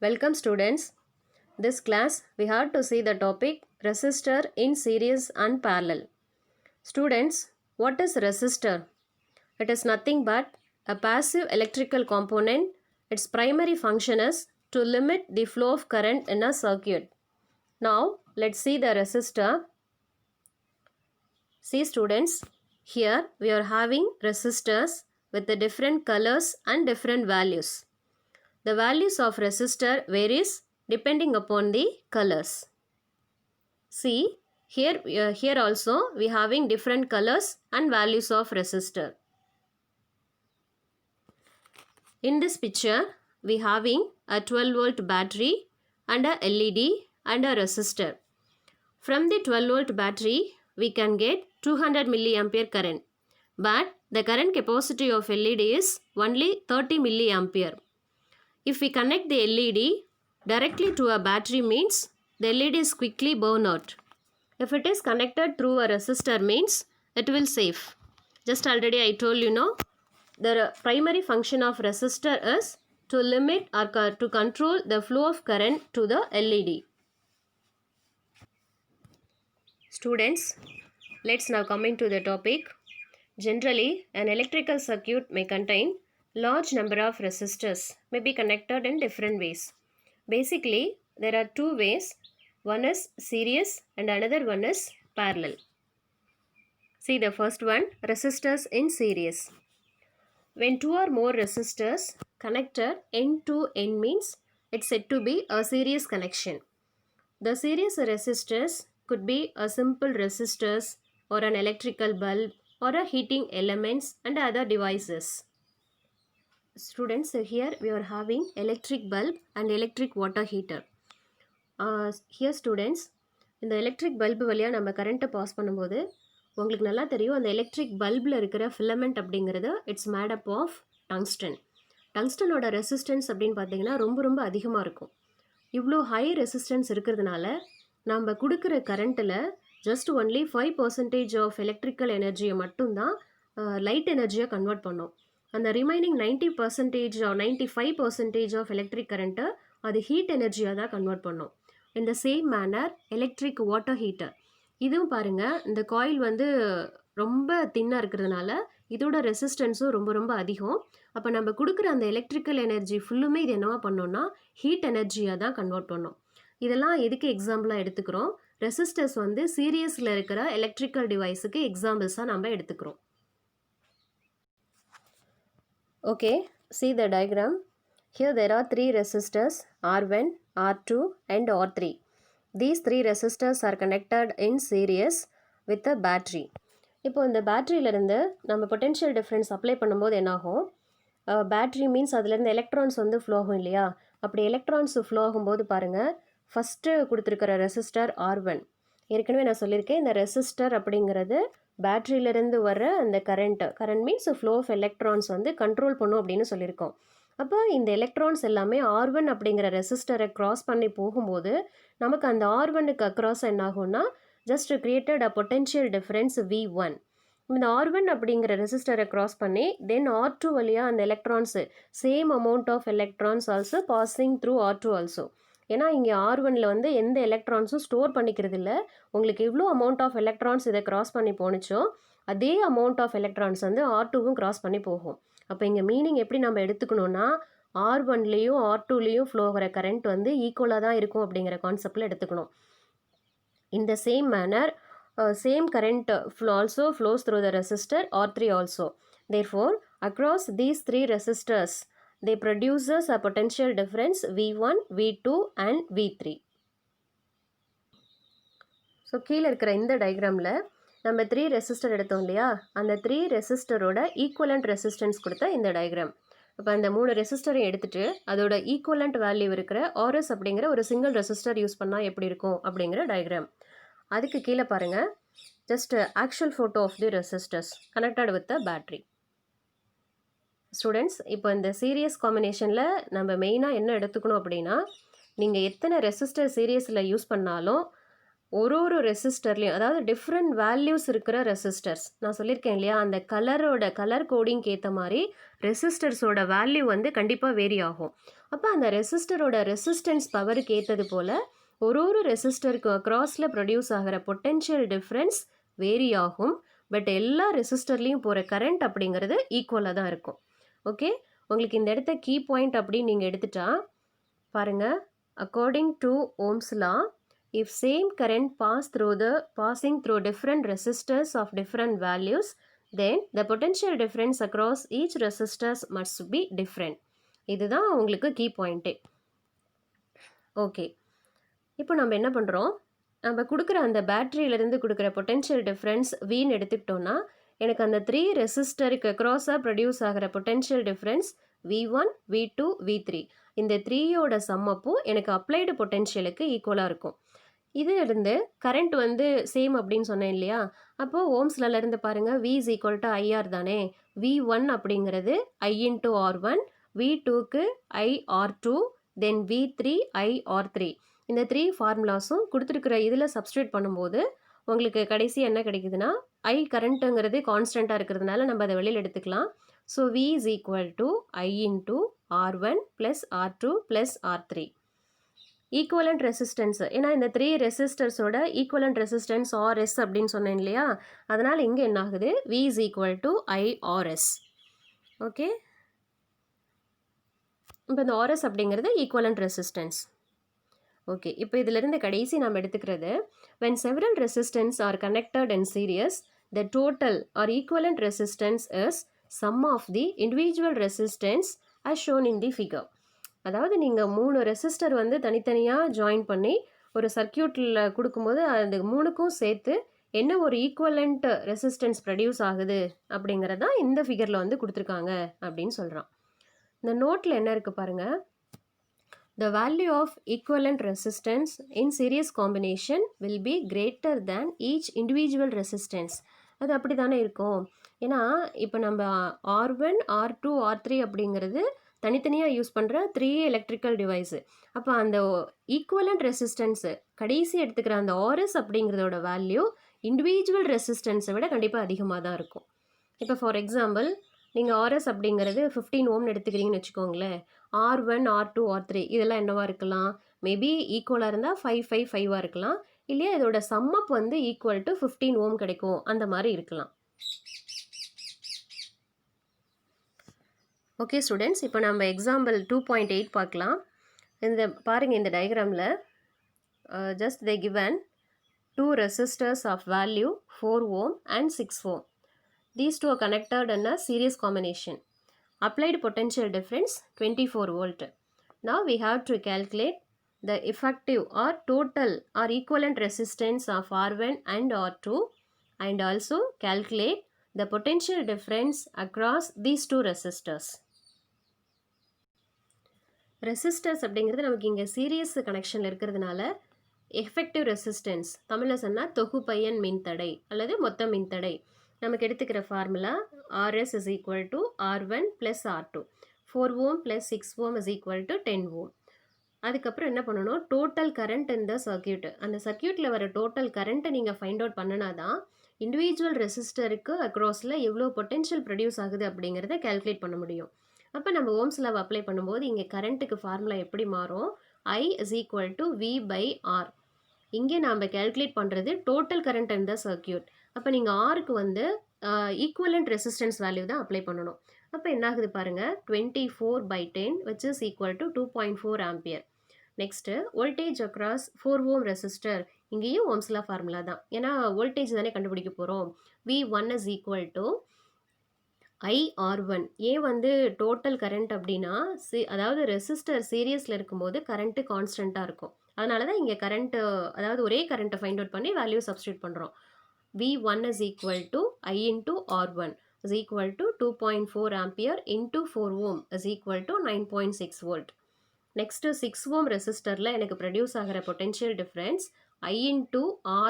Welcome students. This class we have to see the topic resistor in series and parallel. Students, what is resistor? It is nothing but a passive electrical component. Its primary function is to limit the flow of current in a circuit. Now let's see the resistor. See students, here we are having resistors with the different colors and different values. The values of resistor varies depending upon the colors. See, here also we having different colors and values of resistor. In this picture, we having a 12-volt battery and a LED and a resistor. From the 12-volt battery, we can get 200 milliampere current. But the current capacity of LED is only 30 milliampere. If we connect the LED directly to a battery means the LED is quickly burn out. If it is connected through a resistor means it will save. Just already I told you know, the primary function of resistor is to limit or to control the flow of current to the LED. Students, let's now come into the topic. Generally, an electrical circuit may contain large number of resistors may be connected in different ways. Basically, there are two ways. One is series and another one is parallel. See the first one, resistors in series. When two or more resistors connected end to end means it's said to be a series connection. The series resistors could be a simple resistors or an electrical bulb or a heating elements and other devices. Students, here we are having electric bulb and electric water heater. Here students, இந்த electric bulb வழியாக நம்ம கரண்ட்டை pass பண்ணும்போது உங்களுக்கு நல்லா தெரியும் அந்த electric பல்பில் இருக்கிற ஃபிலமெண்ட் அப்படிங்கிறது இட்ஸ் மேடப் ஆஃப் டங்ஸ்டன். டங்ஸ்டனோட ரெசிஸ்டன்ஸ் அப்படின்னு பார்த்தீங்கன்னா ரொம்ப அதிகமாக இருக்கும். இவ்வளோ ஹை ரெசிஸ்டன்ஸ் இருக்கிறதுனால நம்ம கொடுக்குற கரண்ட்டில் ஜஸ்ட் ஒன்லி 5% ஆஃப் எலக்ட்ரிக்கல் எனர்ஜியை மட்டும்தான் லைட் எனர்ஜியாக கன்வெர்ட் பண்ணோம். அந்த ரிமைனிங் 90% ஆர் 95% ஆஃப் எலக்ட்ரிக் கரண்ட்டை அது ஹீட் எனர்ஜியாக தான் கன்வெர்ட் பண்ணோம். In the same manner electric water heater, இதுவும் பாருங்கள் இந்த காயில் வந்து ரொம்ப தின்னாக இருக்கிறதுனால இதோட ரெசிஸ்டன்ஸும் ரொம்ப அதிகம். அப்போ நம்ம கொடுக்குற அந்த எலக்ட்ரிக்கல் எனர்ஜி ஃபுல்லுமே இது என்னவா பண்ணோம்னா ஹீட் எனர்ஜியாக தான் கன்வெர்ட் பண்ணோம். இதெல்லாம் எதுக்கு எக்ஸாம்பிளாக எடுத்துக்கிறோம்? ரெசிஸ்டர்ஸ் வந்து சீரியஸில் இருக்கிற எலக்ட்ரிக்கல் டிவைஸுக்கு எக்ஸாம்பிள்ஸாக நம்ம எடுத்துக்கிறோம். Okay, see the diagram. Here there are three resistors R1, R2 and R3. These three resistors are connected in series with a battery. இப்போ இந்த பேட்டரியிலேருந்து நம்ம பொட்டென்ஷியல் டிஃப்ரென்ஸ் அப்ளை பண்ணும்போது என்னாகும்? பேட்ரி மீன்ஸ் அதுலேருந்து எலக்ட்ரான்ஸ் வந்து ஃப்ளோ ஆகும் இல்லையா? அப்படி எலக்ட்ரான்ஸ் ஃப்ளோ ஆகும்போது பாருங்கள், ஃபஸ்ட்டு கொடுத்துருக்கிற ரெசிஸ்டர் R1. ஏற்கனவே நான் சொல்லியிருக்கேன் இந்த ரெசிஸ்டர் அப்படிங்கிறது பேட்டரியிலேருந்து வர அந்த current means flow of electrons வந்து கண்ட்ரோல் பண்ணும் அப்படின்னு சொல்லியிருக்கோம். அப்போ இந்த எலக்ட்ரான்ஸ் எல்லாமே R1 அப்படிங்கிற ரெசிஸ்டரை க்ராஸ் பண்ணி போகும்போது நமக்கு அந்த R1க்கு அக்ராஸ் என்னாகும்னா just created a potential difference V1. இந்த R1 அப்படிங்கிற ரெசிஸ்டரை க்ராஸ் பண்ணி தென் R2 வழியாக அந்த electrons same amount of electrons also passing through R2 also. ஏன்னா இங்கே R1ல் வந்து எந்த எலக்ட்ரான்ஸும் ஸ்டோர் பண்ணிக்கிறது இல்லை. உங்களுக்கு எவ்வளோ அமௌண்ட் ஆஃப் எலக்ட்ரான்ஸ் இதை க்ராஸ் பண்ணி போணுச்சோ அதே அமௌண்ட் ஆஃப் எலக்ட்ரான்ஸ் வந்து R2வும் க்ராஸ் பண்ணி போகும். அப்போ இங்கே மீனிங் எப்படி நம்ம எடுத்துக்கணும்னா R1லேயும் R2லேயும் ஃப்ளோ ஆகிற கரண்ட் வந்து ஈக்குவலாக தான் இருக்கும் அப்படிங்கிற கான்செப்டில் எடுத்துக்கணும். In the same manner, same current also flows through the resistor R3 also. Therefore, across these three resistors, they produces a potential difference V1, V2 and V3. So கீழே இருக்கிற இந்த டயக்ராமில் நம்ம 3 ரெசிஸ்டர் எடுத்தோம் இல்லையா? அந்த 3 ரெசிஸ்டரோட ஈக்குவலண்ட் ரெசிஸ்டன்ஸ் கொடுத்த இந்த diagram. அப்போ அந்த 3 ரெசிஸ்டரையும் எடுத்துகிட்டு அதோட ஈக்குவலண்ட் வேல்யூ இருக்கிற RS அப்படிங்கிற ஒரு சிங்கிள் ரெசிஸ்டர் யூஸ் பண்ணால் எப்படி இருக்கும் அப்படிங்கிற டயக்ராம். அதுக்கு கீழே பாருங்கள், just actual photo of the resistors connected with the battery. Students, இப்போ இந்த சீரியஸ் காம்பினேஷனில் நம்ம மெயினாக என்ன எடுத்துக்கணும் அப்படின்னா, நீங்கள் எத்தனை ரெசிஸ்டர் சீரியஸில் யூஸ் பண்ணாலும் ஒரு ரெசிஸ்டர்லேயும், அதாவது டிஃப்ரெண்ட் வேல்யூஸ் இருக்கிற ரெசிஸ்டர்ஸ், நான் சொல்லியிருக்கேன் இல்லையா, அந்த கலர் கோடிங்க்கு ஏற்ற மாதிரி ரெசிஸ்டர்ஸோட வேல்யூ வந்து கண்டிப்பாக வேரி ஆகும். அப்போ அந்த ரெசிஸ்டரோட ரெசிஸ்டன்ஸ் பவருக்கு ஏற்றது போல் ஒரு ரெசிஸ்டருக்கு அக்ராஸில் ப்ரொடியூஸ் ஆகிற பொட்டென்ஷியல் டிஃப்ரென்ஸ் வேரி ஆகும். பட் எல்லா ரெசிஸ்டர்லேயும் போகிற கரண்ட் அப்படிங்கிறது ஈக்குவலாக தான் இருக்கும். ஓகே, உங்களுக்கு இந்த இடத்த கீ பாயிண்ட் அப்படின்னு நீங்கள் எடுத்துட்டா பாருங்கள், according to Ohm's law, if same current passing through different resistors of different values, then the potential difference across each resistors must be different. இதுதான் உங்களுக்கு கீ பாயிண்ட்டே. ஓகே, இப்போ நம்ம என்ன பண்ணுறோம், நம்ம கொடுக்குற அந்த பேட்டரியிலேருந்து கொடுக்குற பொட்டென்ஷியல் டிஃப்ரென்ஸ் வின்னு எடுத்துக்கிட்டோன்னா, எனக்கு அந்த 3 ரெசிஸ்டருக்கு அக்ராஸாக ப்ரொடியூஸ் ஆகிற potential difference V1, V2, V3 இந்த 3யோட சம்மப்பும் எனக்கு அப்ளைடு பொட்டென்ஷியலுக்கு ஈக்குவலாக இருக்கும். இது இருந்து கரண்ட் வந்து சேம் அப்படின்னு சொன்னேன் இல்லையா, அப்போது ஓம்ஸ்ல இருந்து பாருங்கள், V is equal to IR தானே. V1 அப்படிங்கிறது I into R1, V2க்கு IR2, then V3 IR3. இந்த 3 ஃபார்முலாஸும் கொடுத்துருக்குற இதில் சப்ஸ்டியூட் பண்ணும்போது உங்களுக்கு கடைசி என்ன கிடைக்குதுன்னா, I கரண்ட்டுங்கிறது கான்ஸ்டண்ட்டாக இருக்கிறதுனால நம்ம அதை வெளியில் எடுத்துக்கலாம். So V is equal to I into R1 plus R2 plus R3. Equivalent resistance, ஏன்னா இந்த 3 ரெசிஸ்டர்ஸோட ஈக்குவலண்ட் ரெசிஸ்டன்ஸ் RS அப்படின்னு சொன்னேன் இல்லையா, அதனால் இங்கே என்ன ஆகுது, V is equal to IRS. Okay, இப்போ இந்த RS அப்படிங்கிறது ஈக்குவலண்ட் ரெசிஸ்டன்ஸ். ஓகே, இப்போ இதிலிருந்து கடைசி நாம் எடுத்துக்கிறது, when several resistance are connected in series, the total or equivalent resistance is sum of the individual resistance as shown in the figure. அதாவது நீங்கள் 3 ரெசிஸ்டர் வந்து தனித்தனியாக ஜாயின் பண்ணி ஒரு சர்க்கியூட்டில் கொடுக்கும்போது அது 3க்கும் சேர்த்து என்ன ஒரு ஈக்குவலண்ட் ரெசிஸ்டன்ஸ் ப்ரொடியூஸ் ஆகுது அப்படிங்கிறதா இந்த ஃபிகரில் வந்து கொடுத்துருக்காங்க அப்படின்னு சொல்கிறான். இந்த நோட்டில் என்ன இருக்குது பாருங்கள், the value of equivalent resistance in series combination will be greater than each individual resistance. அது அப்படி தானே இருக்கும். ஏன்னா இப்போ நம்ம R1, R2, R3 அப்படிங்கிறது தனித்தனியாக யூஸ் பண்ணுற 3 எலக்ட்ரிக்கல் டிவைஸு. அப்போ அந்த ஈக்குவலண்ட் ரெசிஸ்டன்ஸு கடைசி எடுத்துக்கிற அந்த RS அப்படிங்கிறதோட வேல்யூ இண்டிவிஜுவல் ரெசிஸ்டன்ஸை விட கண்டிப்பாக அதிகமாக தான் இருக்கும். இப்போ ஃபார் எக்ஸாம்பிள் நீங்கள் RS அப்படிங்கிறது 15 ஓம்னு எடுத்துக்கிறீங்கன்னு வச்சுக்கோங்களேன், R1, R2, R3 இதெல்லாம் என்னவாக இருக்கலாம், மேபி ஈக்குவலாக இருந்தால் 5 இருக்கலாம், இல்லையா இதோட சம்மப் வந்து ஈக்குவல் டு 15 ஓம் கிடைக்கும், அந்த மாதிரி இருக்கலாம். ஓகே ஸ்டூடெண்ட்ஸ், இப்போ நம்ம எக்ஸாம்பிள் 2.8 பார்க்கலாம். இந்த பாருங்கள், இந்த டயக்ராமில் just they given 2 resistors of value 4 ohm and 6 ohm. These two are connected in a series combination. Applied potential difference 24 volt. Now we have to calculate the effective or total or equivalent resistance of R1 and R2 and also calculate the potential difference across these two resistors. Resistors அப்படிங்கிறது நமக்கு இங்கே serious கனெக்ஷனில் இருக்கிறதுனால effective resistance, தமிழில் சொன்னால் தொகுப்பயன் மின்தடை அல்லது மொத்த மின்தடை, நமக்கு எடுத்துக்கிற formula RS is equal to R1 plus R2, 4 ohm plus 6 ohm is equal to 10 ohm. அதுக்கப்புறம் என்ன பண்ணணும், டோட்டல் கரண்ட் இந்த சர்க்கியூட், அந்த சர்க்கியூட்டில் வர டோட்டல் கரண்ட்டை நீங்கள் ஃபைண்ட் அவுட் பண்ணினா தான் இண்டிவிஜுவல் ரெசிஸ்டருக்கு அக்ராஸில் எவ்வளோ பொட்டென்ஷியல் ப்ரொடியூஸ் ஆகுது அப்படிங்கிறத கேல்குலேட் பண்ண முடியும். அப்போ நம்ம ஓம்ஸ் லா அப்ளை பண்ணும்போது இங்கே கரண்ட்டுக்கு ஃபார்முலா எப்படி மாறும், I is equal to V by R. இங்கே நாம் கேல்குலேட் பண்ணுறது டோட்டல் கரண்ட் இந்த சர்க்கியூட். அப்போ நீங்கள் ஆருக்கு வந்து ஈக்குவலண்ட் ரெசிஸ்டன்ஸ் வேல்யூ தான் அப்ளை பண்ணணும். அப்போ என்ன ஆகுது பாருங்கள், 24/10 which is equal to 2.4 ampere. Next voltage across 4 ohm resistor, இங்கேயும் ஓம்ஸ் லா ஃபார்முலா தான், ஏன்னா வோல்டேஜ் தானே கண்டுபிடிக்க போகிறோம். V1 is equal to IR1. ஏன் வந்து டோட்டல் கரண்ட் அப்படின்னா அதாவது ரெசிஸ்டர் சீரியஸில் இருக்கும்போது கரண்ட்டு கான்ஸ்டண்ட்டாக இருக்கும், அதனால தான் இங்கே கரண்ட்டு அதாவது ஒரே கரண்ட்டை ஃபைண்ட் அவுட் பண்ணி வேல்யூ சப்ஸ்டியூட் பண்ணுறோம். V1 is equal to I into R1 is equal to 2.4 ampere into 4 ohm is equal to 9.6 volt. Next 6 ஓம் ரெசிஸ்டரில் எனக்கு ப்ரொடியூஸ் ஆகிற potential difference I into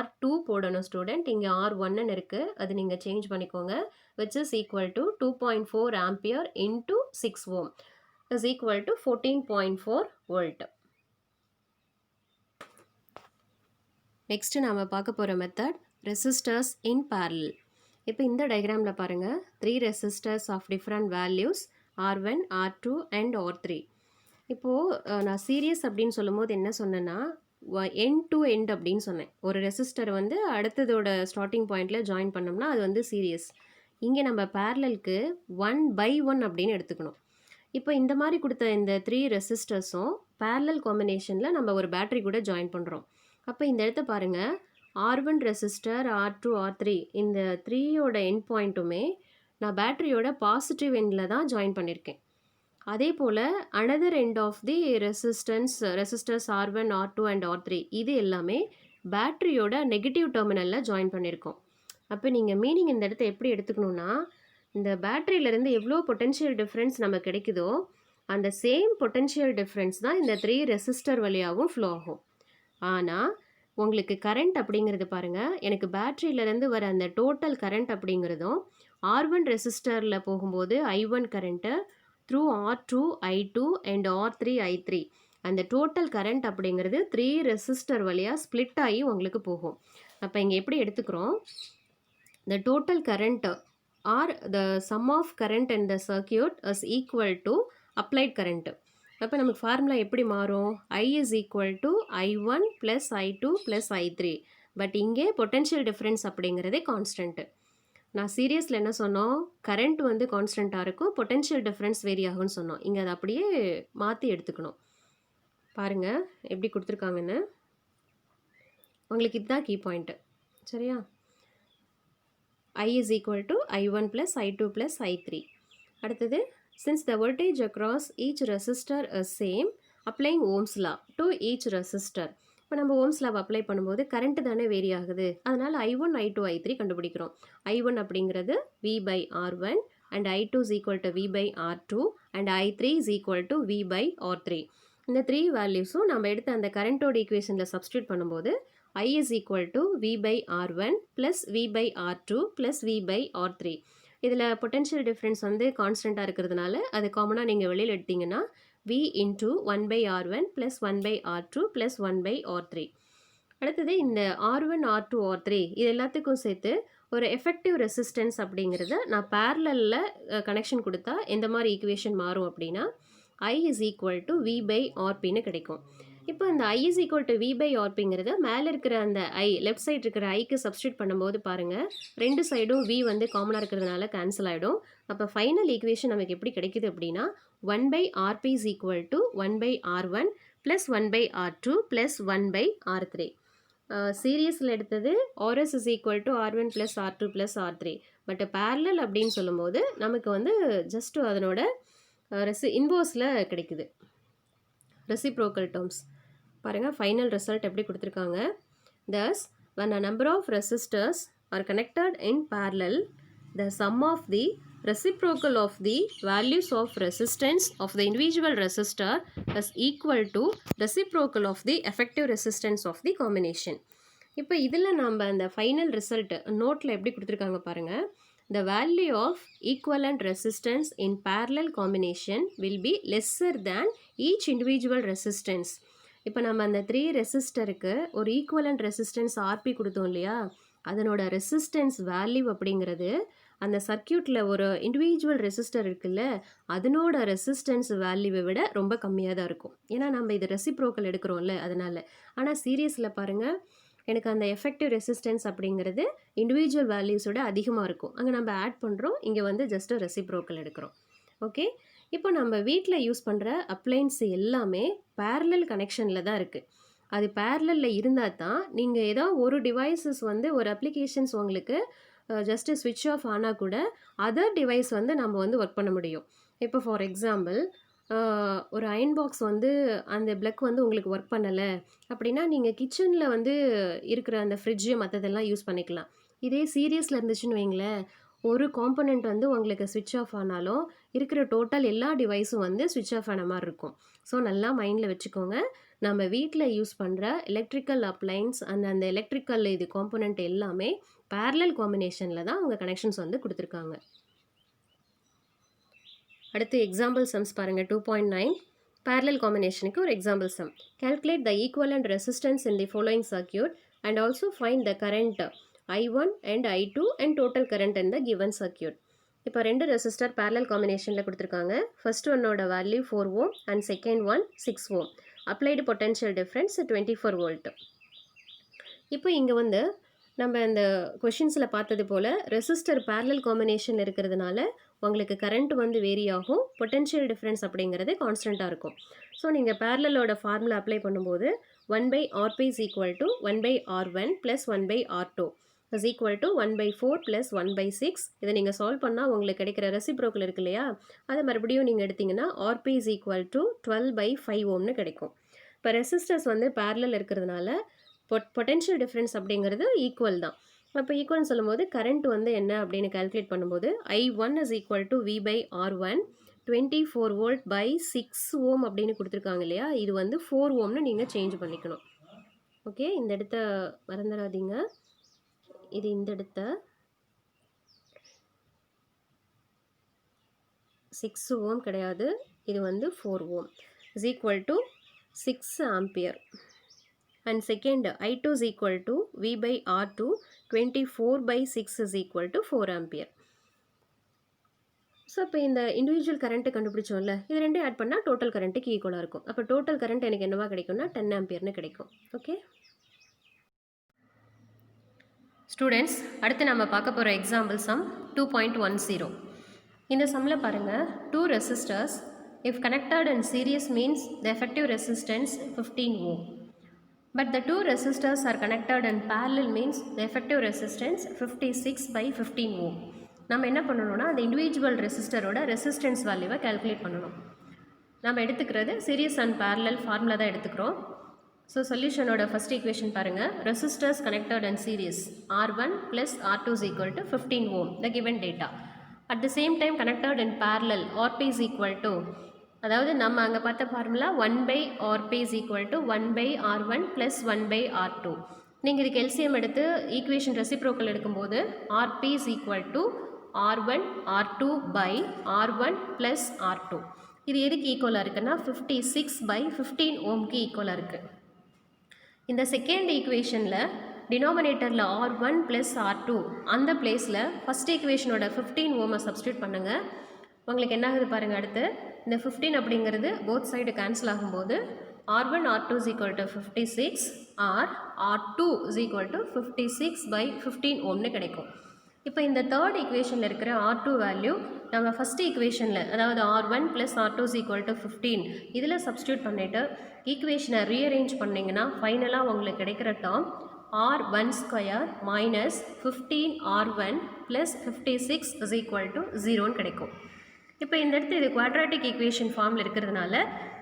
R2 போடணும் ஸ்டூடெண்ட், இங்கே R1ன்னு இருக்குது, அது நீங்கள் சேஞ்ச் பண்ணிக்கோங்க, which is equal to 2.4 ampere into 6 ohm is equal to 14.4 volt. Next நாம் பார்க்க போகிற மெத்தட் ரெசிஸ்டர்ஸ் இன் parallel. இப்போ இந்த டயக்ராமில் பாருங்கள் 3 resistors of different values R1, R2 and R3. இப்போது நான் சீரியஸ் அப்படின்னு சொல்லும் போது என்ன சொன்னேன்னா எண்ட் டு எண்ட் அப்படின்னு சொன்னேன். ஒரு ரெசிஸ்டர் வந்து அடுத்ததோட ஸ்டார்டிங் பாயிண்டில் ஜாயின் பண்ணோம்னா அது வந்து சீரியஸ். இங்கே நம்ம பேரலலுக்கு 1/1 அப்படின்னு எடுத்துக்கணும். இப்போ இந்த மாதிரி கொடுத்த இந்த 3 ரெசிஸ்டர்ஸும் பேரலல் காம்பினேஷனில் நம்ம ஒரு பேட்டரி கூட ஜாயின் பண்ணுறோம். அப்போ இந்த இடத்த பாருங்கள், R1 ரெசிஸ்டர், R2, R3 இந்த 3யோட எண்ட் பாயிண்ட்டுமே நான் பேட்டரியோட பாசிட்டிவ் எண்டில் தான் ஜாயின் பண்ணியிருக்கேன். அதே போல் another end of the resistors R1, R2 and R3 இது எல்லாமே பேட்டரியோட நெகட்டிவ் டெர்மினலில் ஜாயின் பண்ணியிருக்கோம். அப்போ நீங்கள் மீனிங் இந்த இடத்த எப்படி எடுத்துக்கணுன்னா, இந்த பேட்டரியிலேருந்து எவ்வளோ பொட்டென்ஷியல் டிஃப்ரென்ஸ் நமக்கு கிடைக்குதோ அந்த சேம் பொட்டென்ஷியல் டிஃப்ரென்ஸ் தான் இந்த 3 ரெசிஸ்டர் வழியாகவும் ஃப்ளோ ஆகும். ஆனால் உங்களுக்கு கரண்ட் அப்படிங்கிறது பாருங்கள், எனக்கு பேட்டரியிலேருந்து வர அந்த டோட்டல் கரண்ட் அப்படிங்கிறதும் R1 ரெசிஸ்டரில் போகும்போது I1 current through R2 I2 and R3 I3 அந்த டோட்டல் கரண்ட் அப்படிங்கிறது 3 ரெசிஸ்டர் வழியாக ஸ்ப்ளிட் ஆகி உங்களுக்கு போகும். அப்போ இங்கே எப்படி எடுத்துக்கிறோம், the total current or the sum of current in the circuit is equal to applied current. அப்போ நமக்கு ஃபார்முலா எப்படி மாறும், I is equal to I1 plus I2 plus I3. But இங்கே பொட்டென்ஷியல் டிஃப்ரென்ஸ் அப்படிங்கிறதே கான்ஸ்டன்ட்டு. நான் சீரியஸில் என்ன சொன்னோம், கரண்ட் வந்து கான்ஸ்டண்ட்டாக இருக்கும், பொட்டென்ஷியல் டிஃப்ரென்ஸ் வேரி ஆகும்னு சொன்னோம். இங்கே அதை அப்படியே மாற்றி எடுத்துக்கணும். பாருங்கள் எப்படி கொடுத்துருக்காங்கன்னு. உங்களுக்கு இதுதான் கீ பாயிண்ட்டு, சரியா? I is equal to I1 plus I2 plus I3. அடுத்தது, since the voltage across each resistor is same, applying Ohm's law to each resistor. இப்போ நம்ம Ohm's law அப்ளை பண்ணும்போது கரண்ட் தானே வேரி ஆகுது, அதனால் I1, I2, I3 கண்டுபிடிக்கிறோம். I1 அப்படிங்கிறது V by R1 and I2 is equal to V by R2 and I3 is equal to V by R3. இந்த 3 வேல்யூஸும் நம்ம எடுத்து அந்த கரண்ட்டோட ஈக்குவேஷனில் சப்ஸ்டியூட் பண்ணும்போது I is equal to V by R1 plus V by R2 plus V by R3. இதில் potential difference வந்து கான்ஸ்டண்ட்டாக இருக்கிறதுனால அது காமனாக நீங்கள் வெளியில் எடுத்தீங்கன்னா V into 1 by R1 plus 1 by R2 plus 1 by R3. அடுத்தது இந்த R1, R2, R3 இது எல்லாத்துக்கும் சேர்த்து ஒரு எஃபெக்டிவ் ரெசிஸ்டன்ஸ் அப்படிங்கிறத நான் பேரலில் கனெக்ஷன் கொடுத்தா எந்த மாதிரி ஈக்குவேஷன் மாறும் அப்படின்னா I is equal to V by RPன்னு கிடைக்கும். இப்போ இந்த I is equal to V by RPங்கிறத மேலே இருக்கிற அந்த I லெஃப்ட் சைடு இருக்கிற ஐக்கு சப்ஸ்டியூட் பண்ணும்போது பாருங்கள், ரெண்டு சைடும் V வந்து காமனாக இருக்கிறதுனால கேன்சல் ஆகிடும். அப்போ ஃபைனல் ஈக்குவேஷன் நமக்கு எப்படி கிடைக்குது அப்படின்னா 1 by RP is equal to 1 by R1 plus 1 by R2 plus 1 by R3. சீரியஸில் எடுத்தது RS is equal to R1 plus R2 plus R3. But parallel அப்படின்னு சொல்லும்போது நமக்கு வந்து ஜஸ்ட் அதனோட இன்வர்ஸில் கிடைக்குது, ரெசிப்ரோக்கல் டேர்ம்ஸ். பாருங்கள் ஃபைனல் ரிசல்ட் எப்படி கொடுத்துருக்காங்க. Thus, when a number of resistors are connected in parallel, the sum of the reciprocal of the values of resistance of the individual resistor is equal to reciprocal of the effective resistance of the combination. இப்போ இதில் நம்ம அந்த final result நோட்டில் எப்படி கொடுத்துருக்காங்க பாருங்கள். The value of equivalent resistance in parallel combination will be lesser than each individual resistance. இப்போ நம்ம அந்த 3 ரெசிஸ்டருக்கு ஒரு ஈக்குவலண்ட் ரெசிஸ்டன்ஸ் RP கொடுத்தோம் இல்லையா, அதனோட ரெசிஸ்டன்ஸ் வேல்யூ அப்படிங்கிறது அந்த சர்க்கியூட்டில் ஒரு இண்டிவிஜுவல் ரெசிஸ்டர் இருக்குல்ல அதனோட ரெசிஸ்டன்ஸ் வேல்யூவை விட ரொம்ப கம்மியாக தான் இருக்கும். ஏன்னா நம்ம இது ரெசிப்ரோக்கல் எடுக்கிறோம்ல அதனால். ஆனால் சீரியஸில் பாருங்கள், எனக்கு அந்த எஃபெக்டிவ் ரெசிஸ்டன்ஸ் அப்படிங்கிறது இண்டிவிஜுவல் வேல்யூஸோட அதிகமாக இருக்கும். அங்கே நம்ம ஆட் பண்ணுறோம், இங்கே வந்து ஜஸ்ட்டு ரெசிப்ரோக்கல் எடுக்கிறோம். ஓகே, இப்போ நம்ம வீட்டில் யூஸ் பண்ணுற அப்ளைன்ஸ் எல்லாமே பேரலல் கனெக்ஷனில் தான் இருக்குது. அது பேரலில் இருந்தால் தான் நீங்கள் ஏதோ ஒரு டிவைஸஸ் வந்து ஒரு அப்ளிகேஷன்ஸ் உங்களுக்கு ஜஸ்ட்டு ஸ்விட்ச் ஆஃப் ஆனால் கூட அதர் டிவைஸ் வந்து நம்ம வந்து ஒர்க் பண்ண முடியும். இப்போ ஃபார் எக்ஸாம்பிள் ஒரு அயன் பாக்ஸ் வந்து அந்த ப்ளக் வந்து உங்களுக்கு ஒர்க் பண்ணலை அப்படின்னா நீங்கள் கிச்சனில் வந்து இருக்கிற அந்த ஃப்ரிட்ஜு மற்றதெல்லாம் யூஸ் பண்ணிக்கலாம். இதே சீரியஸில் இருந்துச்சுன்னு வைங்களேன், ஒரு காம்பனண்ட் வந்து உங்களுக்கு ஸ்விட்ச் ஆஃப் ஆனாலும் இருக்கிற டோட்டல் எல்லா டிவைஸும் வந்து ஸ்விட்ச் ஆஃப் ஆன மாதிரி இருக்கும். ஸோ நல்லா மைண்டில் வச்சுக்கோங்க, நம்ம வீட்டில் யூஸ் பண்ணுற எலக்ட்ரிக்கல் அப்ளைன்ஸ் அந்த எலக்ட்ரிக்கல் இது காம்பனண்ட் எல்லாமே பேரலல் காம்பினேஷனில் தான் அவங்க கனெக்ஷன்ஸ் வந்து கொடுத்துருக்காங்க. அடுத்து எக்ஸாம்பிள் சம்ஸ் பாருங்கள். 2.9 parallel combinationக்கு ஒரு example sum. Calculate the equivalent resistance in the following circuit and also find the current I1 and I2 and total current in the given circuit. இப்போ ரெண்டு ரெசிஸ்டர் parallel காம்பினேஷனில் கொடுத்துருக்காங்க. ஃபர்ஸ்ட் ஒன்னோட value 4 ohm and second one 6 ohm. Applied potential difference 24 volt. இப்போ இங்கே வந்து நம்ம இந்த கொஷின்ஸில் பார்த்தது போல் ரெசிஸ்டர் parallel காம்பினேஷன் இருக்கிறதுனால உங்களுக்கு கரண்ட் வந்து வேரி ஆகும், பொட்டன்ஷியல் டிஃப்ரென்ஸ் அப்படிங்கிறது கான்ஸ்டண்ட்டாக இருக்கும். ஸோ நீங்கள் parallelோட ஃபார்முலா அப்ளை பண்ணும்போது 1/Rp is equal to 1/R1 plus 1/R2 is equal to 1/4 plus 1/6. இதை நீங்கள் சால்வ் பண்ணால் உங்களுக்கு கிடைக்கிற ரெசிப்ரோக்கல் இருக்கு இல்லையா, அதை மறுபடியும் நீங்கள் எடுத்தீங்கன்னா Rp is equal to 12/5 ஓம்னு கிடைக்கும். இப்போ ரெசிஸ்டர்ஸ் வந்து parallel இருக்கிறதுனால பொட்டன்ஷியல் டிஃப்ரென்ஸ் அப்படிங்கிறது ஈக்குவல் தான். அப்போ ஈக்குவல்னு சொல்லும்போது கரண்ட் வந்து என்ன அப்படின்னு கால்குலேட் பண்ணும்போது I1 is equal to V/R1 24 volt by 6 ohm அப்படின்னு கொடுத்துருக்காங்க இல்லையா, இது வந்து 4 ஓம்னு நீங்கள் சேஞ்ச் பண்ணிக்கணும். ஓகே, இந்த இடத்த மறந்துடாதீங்க. இது இந்த இடத்த 6 ஓம் கிடையாது, இது வந்து 4 ohm is equal to 6 ampere. And second I2 is equal to V/R2 24/6 is equal to 4 ampere. So இப்போ இந்த இண்டிவிஜுவல் கரண்ட்டு கண்டுபிடிச்சோம்ல, இது ரெண்டும் ஆட் பண்ணால் டோட்டல் கரண்ட்டுக்கு ஈக்குவலாக இருக்கும். அப்போ டோட்டல் கரண்ட் எனக்கு என்னவா கிடைக்கும்னா 10 ஆம்பியர்னு கிடைக்கும். ஓகே ஸ்டூடெண்ட்ஸ், அடுத்து நம்ம பார்க்க போகிற எக்ஸாம்பிள் சம் 2.10. இந்த சம்மில் பாருங்கள், 2 resistors if connected in series means the effective resistance 15 ohm. But the 2 resistors are connected in parallel means the effective resistance 56/15 ohm. நம்ம என்ன பண்ணணும்னா அந்த இண்டிவிஜுவல் ரெசிஸ்டரோட ரெசிஸ்டன்ஸ் வேல்யூவை கால்குலேட் பண்ணணும். நம்ம எடுத்துக்கிறது சீரியஸ் அண்ட் parallel ஃபார்முலா தான் எடுத்துக்கிறோம். ஸோ சொல்யூஷனோட ஃபர்ஸ்ட் ஈக்குவேஷன் பாருங்கள், resistors connected and series R1 plus R2 is equal to 15 ohm, the given data. At the same time connected in parallel Rp is equal to, அதாவது நம்ம அங்கே பார்த்த formula 1/Rp is equal to 1/R1 plus 1/R2. நீங்கள் இதுக்கு LCM எடுத்து equation reciprocal எடுக்கும்போது Rp is equal to R1 R2 by R1 plus R2. இது எதுக்கு ஈக்குவலாக இருக்குன்னா 56/15 ஓம்க்கு ஈக்குவலாக இருக்குது. இந்த செகண்ட் ஈக்குவேஷனில் டினாமினேட்டரில் R1 plus R2 அந்த பிளேஸில் ஃபஸ்ட் ஈக்குவேஷனோட 15 ஓமை சப்ஸ்டியூட் பண்ணுங்கள். உங்களுக்கு என்ன ஆகுது பாருங்கள், அடுத்து இந்த 15 அப்படிங்கிறது போத் சைடு கேன்சல் ஆகும்போது R1 R2 is equal to 56 or R2 is equal to 56/15 ஓம்னு கிடைக்கும். இப்போ இந்த தேர்ட் ஈக்குவேஷனில் இருக்கிற R2 வேல்யூ நம்ம ஃபஸ்ட் ஈக்குவேஷனில், அதாவது R1 plus R2 is equal to 15 இதில் சப்ஸ்டியூட் பண்ணிவிட்டு ஈக்குவேஷனை ரீஅரேஞ்ச் பண்ணிங்கன்னா ஃபைனலாக உங்களுக்கு கிடைக்கிற term R1 square minus 15R1 plus 56 is equal to 0ன்னு கிடைக்கும். இப்போ இந்த இடத்து இது குவாட்ராட்டிக் ஈக்குவேஷன் ஃபார்மில் இருக்கிறதுனால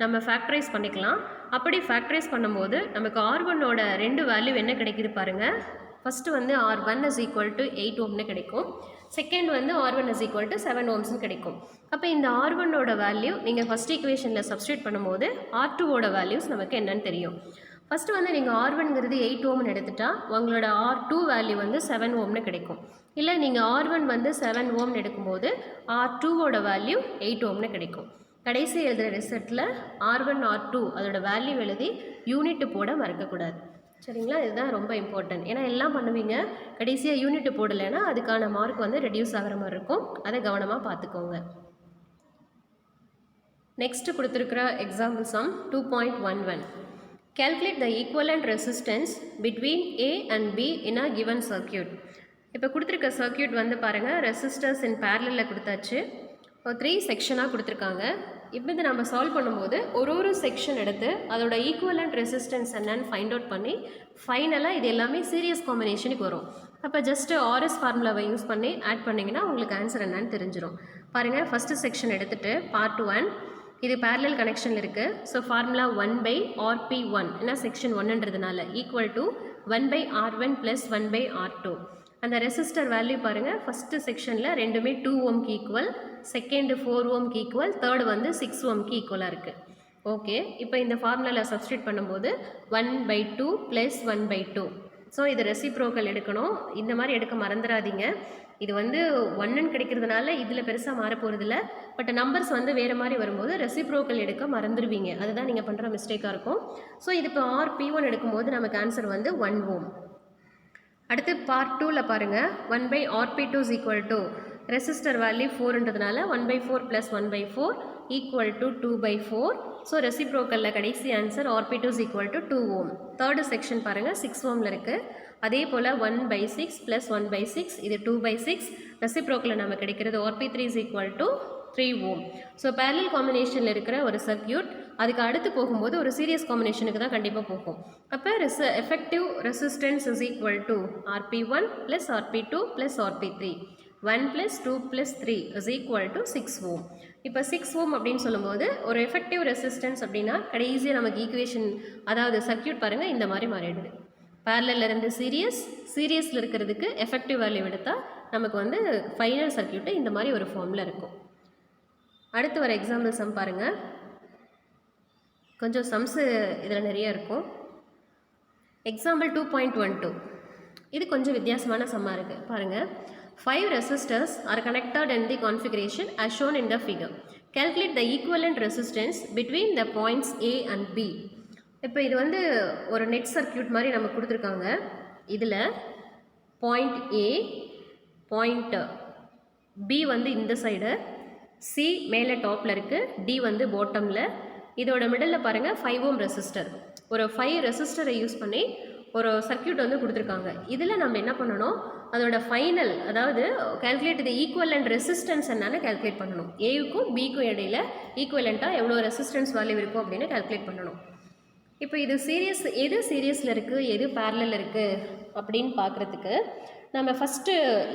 நம்ம ஃபேக்டரைஸ் பண்ணிக்கலாம். அப்படி ஃபேக்டரைஸ் பண்ணும்போது நமக்கு R1ஓட ரெண்டு வேல்யூ என்ன கிடைக்குது பாருங்கள். ஃபஸ்ட்டு வந்து R1 is equal to 8 ஓம்னு கிடைக்கும், செகண்ட் வந்து R1 is equal to 7 ஓம்ஸ்னு கிடைக்கும். அப்போ இந்த R1ஓட வேல்யூ நீங்கள் ஃபஸ்ட் ஈக்குவேஷனில் சப்ஸ்டியூட் பண்ணும்போது R2ஓட வேல்யூஸ் நமக்கு என்னன்னு தெரியும். ஃபஸ்ட்டு வந்து நீங்கள் R1ங்கிறது 8 ஓம்னு எடுத்துட்டா உங்களோட R2 வேல்யூ வந்து 7 ஓம்னு கிடைக்கும். இல்லை நீங்கள் R1 வந்து 7 ஓம்னு எடுக்கும்போது R2ஓட வேல்யூ 8 ஓம்னு கிடைக்கும். கடைசி எழுதுகிற ரிசல்ட்டில் R1 R2 அதோட வேல்யூ எழுதி யூனிட்டு போட மறக்கக்கூடாது. சரிங்களா, இதுதான் ரொம்ப இம்பார்ட்டன்ட். ஏன்னா எல்லாம் பண்ணுவீங்க, கடைசியாக யூனிட்டு போடலைன்னா அதுக்கான மார்க் வந்து ரெடியூஸ் ஆகிற மாதிரி இருக்கும். அதை கவனமாக பார்த்துக்கோங்க. நெக்ஸ்ட்டு கொடுத்துருக்கிற example some 2.11. Calculate the equivalent resistance between A and B in a given circuit. இப்போ கொடுத்துருக்க சர்க்கியூட் வந்து பாருங்கள், ரெசிஸ்டர்ஸ் இன் பேரலில் கொடுத்தாச்சு. 3 செக்ஷனாக கொடுத்துருக்காங்க. இப்போ இதை நம்ம சால்வ் பண்ணும்போது ஒரு செக்ஷன் எடுத்து அதோட ஈக்குவலண்ட் ரெசிஸ்டன்ஸ் என்னன்னு ஃபைண்ட் அவுட் பண்ணி ஃபைனலாக இது எல்லாமே சீரியஸ் காம்பினேஷனுக்கு வரும். அப்போ ஜஸ்ட்டு ஆர்எஸ் ஃபார்முலாவை யூஸ் பண்ணி ஆட் பண்ணிங்கன்னா உங்களுக்கு ஆன்சர் என்னன்னு தெரிஞ்சிடும். பாருங்கள், ஃபஸ்ட்டு செக்ஷன் எடுத்துகிட்டு பார்ட் 1 இது parallel கனெக்ஷனில் இருக்குது. ஸோ ஃபார்முலா 1/Rp1 ஏன்னா section 1ன்றதுனால equal to 1/R1 + 1/R2. அந்த ரெசிஸ்டர் வேல்யூ பாருங்கள், ஃபஸ்ட்டு செக்ஷனில் ரெண்டுமே 2 ஓம்க்கு ஈக்குவல், செகண்டு 4 ஓம்க்கு ஈக்குவல், தேர்டு வந்து 6 ஓம்க்கு ஈக்குவலாக இருக்குது. ஓகே, இப்போ இந்த ஃபார்முலாவில் சப்ஸ்டியூட் பண்ணும்போது 1/2 + 1/2. ஸோ இது ரெசிப்ரோக்கல் எடுக்கணும். இந்த மாதிரி எடுக்க மறந்துடாதீங்க. இது வந்து 1ன்னு கிடைக்கிறதுனால இதில் பெருசாக மாற போகிறதில்ல. பட் நம்பர்ஸ் வந்து வேறு மாதிரி வரும்போது ரெசிப்ரோக்கல் எடுக்க மறந்துடுவீங்க. அதுதான் நீங்கள் பண்ணுற மிஸ்டேக்காக இருக்கும். ஸோ இது இப்போ Rp1 எடுக்கும்போது நமக்கு ஆன்சர் வந்து 1 ஓம். அடுத்து பார்ட் 2ல பாருங்கள் 1/Rp2 is equal to resistor value 4ன்றதுனால 1/4 + 1/4 ஈக்குவல் டு 2/4. ஸோ ரெசிப்ரோக்கலில் கடைசி answer Rp2 is equal to 2 ohm. Third section பாருங்கள் 6 ohmல இருக்குது. அதே போல் 1/6 + 1/6 இது 2/6. ரெசிப்ரோக்கலில் நம்ம கிடைக்கிறது Rp3 is equal to 3 ohm. So parallel காம்பினேஷனில் இருக்கிற ஒரு சர்க்கியூட் அதுக்கு அடுத்து போகும்போது ஒரு சீரியஸ் காம்பினேஷனுக்கு தான் கண்டிப்பாக போகும். அப்போ effective resistance is equal to Rp1 + Rp2 + Rp3. 1 + 2 + 3 is equal to 6 ohm. இப்போ 6 ohm அப்படின்னு சொல்லும்போது ஒரு எஃபெக்டிவ் ரெசிஸ்டன்ஸ் அப்படின்னா கடைசியாக நமக்கு ஈக்குவேஷன் அதாவது சர்க்கியூட் பாருங்கள் இந்த மாதிரி மாறிடுது. பேரலில் இருந்து சீரியஸில் இருக்கிறதுக்கு எஃபெக்டிவ் வேல்யூ எடுத்தால் நமக்கு வந்து ஃபைனல் சர்க்கியூட்டு இந்த மாதிரி ஒரு ஃபார்மில் இருக்கும். அடுத்து வர எக்ஸாம்பிள் சம் பாருங்கள். கொஞ்சம் சம்ஸு இதில் நிறைய இருக்கும். எக்ஸாம்பிள் 2.12 இது கொஞ்சம் வித்தியாசமான சம்மாக இருக்குது பாருங்கள். 5 resistors are connected in the configuration as shown in the figure. Calculate the equivalent resistance between the points A and B. இப்போ இது வந்து ஒரு நெட் சர்க்கியூட் மாதிரி நமக்கு கொடுத்துருக்காங்க. இதில் பாயிண்ட் A, பாயிண்ட் B வந்து இந்த சைடு, C மேலே டாப்பில் இருக்குது, D வந்து பாட்டமில். இதோட மிடில் பாருங்கள் 5 ohm ரெசிஸ்டர். ஒரு 5 ரெசிஸ்டரை யூஸ் பண்ணி ஒரு சர்க்கியூட் வந்து கொடுத்துருக்காங்க. இதில் நம்ம என்ன பண்ணணும், அதோட ஃபைனல் அதாவது கால்குலேட் தி ஈக்குவலண்ட் ரெசிஸ்டன்ஸ் என்னன்னு கால்குலேட் பண்ணணும். ஏவுக்கும் பிக்கும் இடையில ஈக்குவலண்ட்டாக எவ்வளோ ரெசிஸ்டன்ஸ் வேல்யூ இருக்கும் அப்படின்னு கால்குலேட் பண்ணணும். இப்போ இது எது சீரியஸில் இருக்குது எது பேரலில் இருக்குது அப்படின்னு பார்க்குறதுக்கு நம்ம ஃபஸ்ட்டு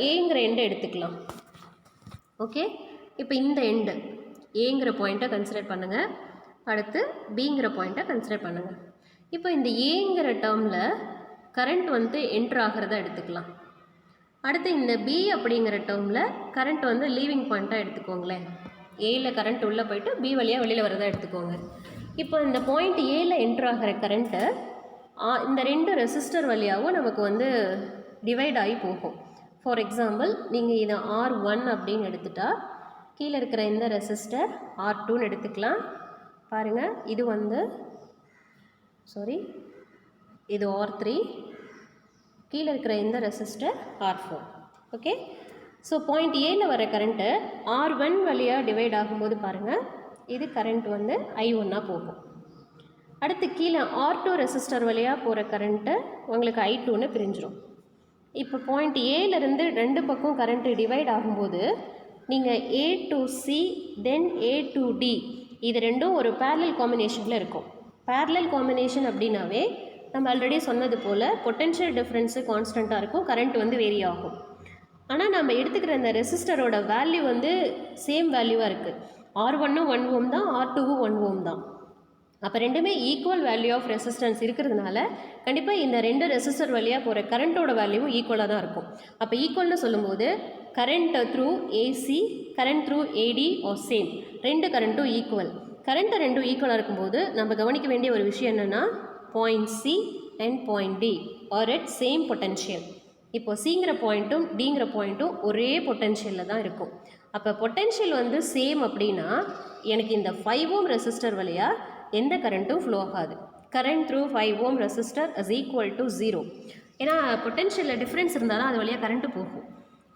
ஏங்கிற எண்டை எடுத்துக்கலாம். ஓகே, இப்போ இந்த எண்டு ஏங்கிற பாயிண்ட்டை கன்சிடர் பண்ணுங்கள். அடுத்து பிங்கிற பாயிண்ட்டை கன்சிடர் பண்ணுங்கள். இப்போ இந்த ஏங்கிற டேர்மில் கரண்ட் வந்து என்ட்ரு ஆகிறத எடுத்துக்கலாம். அடுத்து இந்த பி அப்படிங்கிற டேர்மில் கரண்ட் வந்து லீவிங் பாயிண்ட்டாக எடுத்துக்கோங்களேன். ஏயில் கரண்ட் உள்ளே போயிட்டு பி வழியாக வெளியில் வரதை எடுத்துக்கோங்க. இப்போ இந்த பாயிண்ட் ஏயில் என்ட்ரு ஆகிற கரண்ட்டை இந்த 2 ரெசிஸ்டர் வழியாகவும் நமக்கு வந்து டிவைட் ஆகி போகும். ஃபார் எக்ஸாம்பிள் நீங்கள் இதை R1 அப்படின்னு எடுத்துட்டா கீழே இருக்கிற இந்த ரெசிஸ்டர் R2ன்னு எடுத்துக்கலாம். பாருங்கள், இது வந்து இது R3, கீழே இருக்கிற இந்த resistor R4. Okay, so point ஏயில் வர கரண்ட்டு R1 வழியாக டிவைட் ஆகும்போது பாருங்கள் இது கரண்ட் வந்து I1ஆக போகும். அடுத்து கீழே R2 ரெசிஸ்டர் வழியாக போகிற கரண்ட்டு உங்களுக்கு I2ன்னு பிரிஞ்சிடும். இப்போ பாயிண்ட் ஏலேருந்து 2 பக்கம் கரண்ட்டு டிவைட் ஆகும்போது நீங்கள் A to C then A to D இது ரெண்டும் ஒரு பேரலல் காம்பினேஷனில் இருக்கும். பேரலல் காம்பினேஷன் அப்படின்னாவே நம்ம ஆல்ரெடி சொன்னது போல் பொட்டென்ஷியல் டிஃப்ரென்ஸு கான்ஸ்டண்ட்டாக இருக்கும், கரண்ட் வந்து வேரி ஆகும். ஆனால் நம்ம எடுத்துக்கிற அந்த ரெசிஸ்டரோட வேல்யூ வந்து சேம் வேல்யூவாக இருக்குது. R1ம் 1 ohm தான், R2வும் 1 ohm தான். அப்போ ரெண்டுமே ஈக்குவல் வேல்யூ ஆஃப் ரெசிஸ்டன்ஸ் இருக்கிறதுனால கண்டிப்பாக இந்த 2 ரெசிஸ்டர் வழியாக போகிற கரண்ட்டோட வேல்யூவும் ஈக்குவலாக தான் இருக்கும். அப்போ ஈக்குவல்னு சொல்லும்போது current through AC, current through AD are same, 2 கரண்ட்டும் ஈக்குவல். கரண்ட்டு 2 ஈக்குவலாக இருக்கும்போது நம்ம கவனிக்க வேண்டிய ஒரு விஷயம் என்னென்னா point C and point D are at same potential. இப்போ சிங்கிற பாயிண்ட்டும் டிங்கிற பாயிண்ட்டும் ஒரே பொட்டென்ஷியலில் தான் இருக்கும். அப்போ பொட்டென்ஷியல் வந்து சேம் அப்படின்னா எனக்கு இந்த 5 ohm ரெசிஸ்டர் வழியாக எந்த கரண்ட்டும் ஃப்ளோ ஆகாது. Current through 5 ohm resistor is equal to 0. ஏன்னா பொட்டென்ஷியலில் டிஃப்ரென்ஸ் இருந்தால் தான் அது வழியாக கரண்ட்டு போகும்.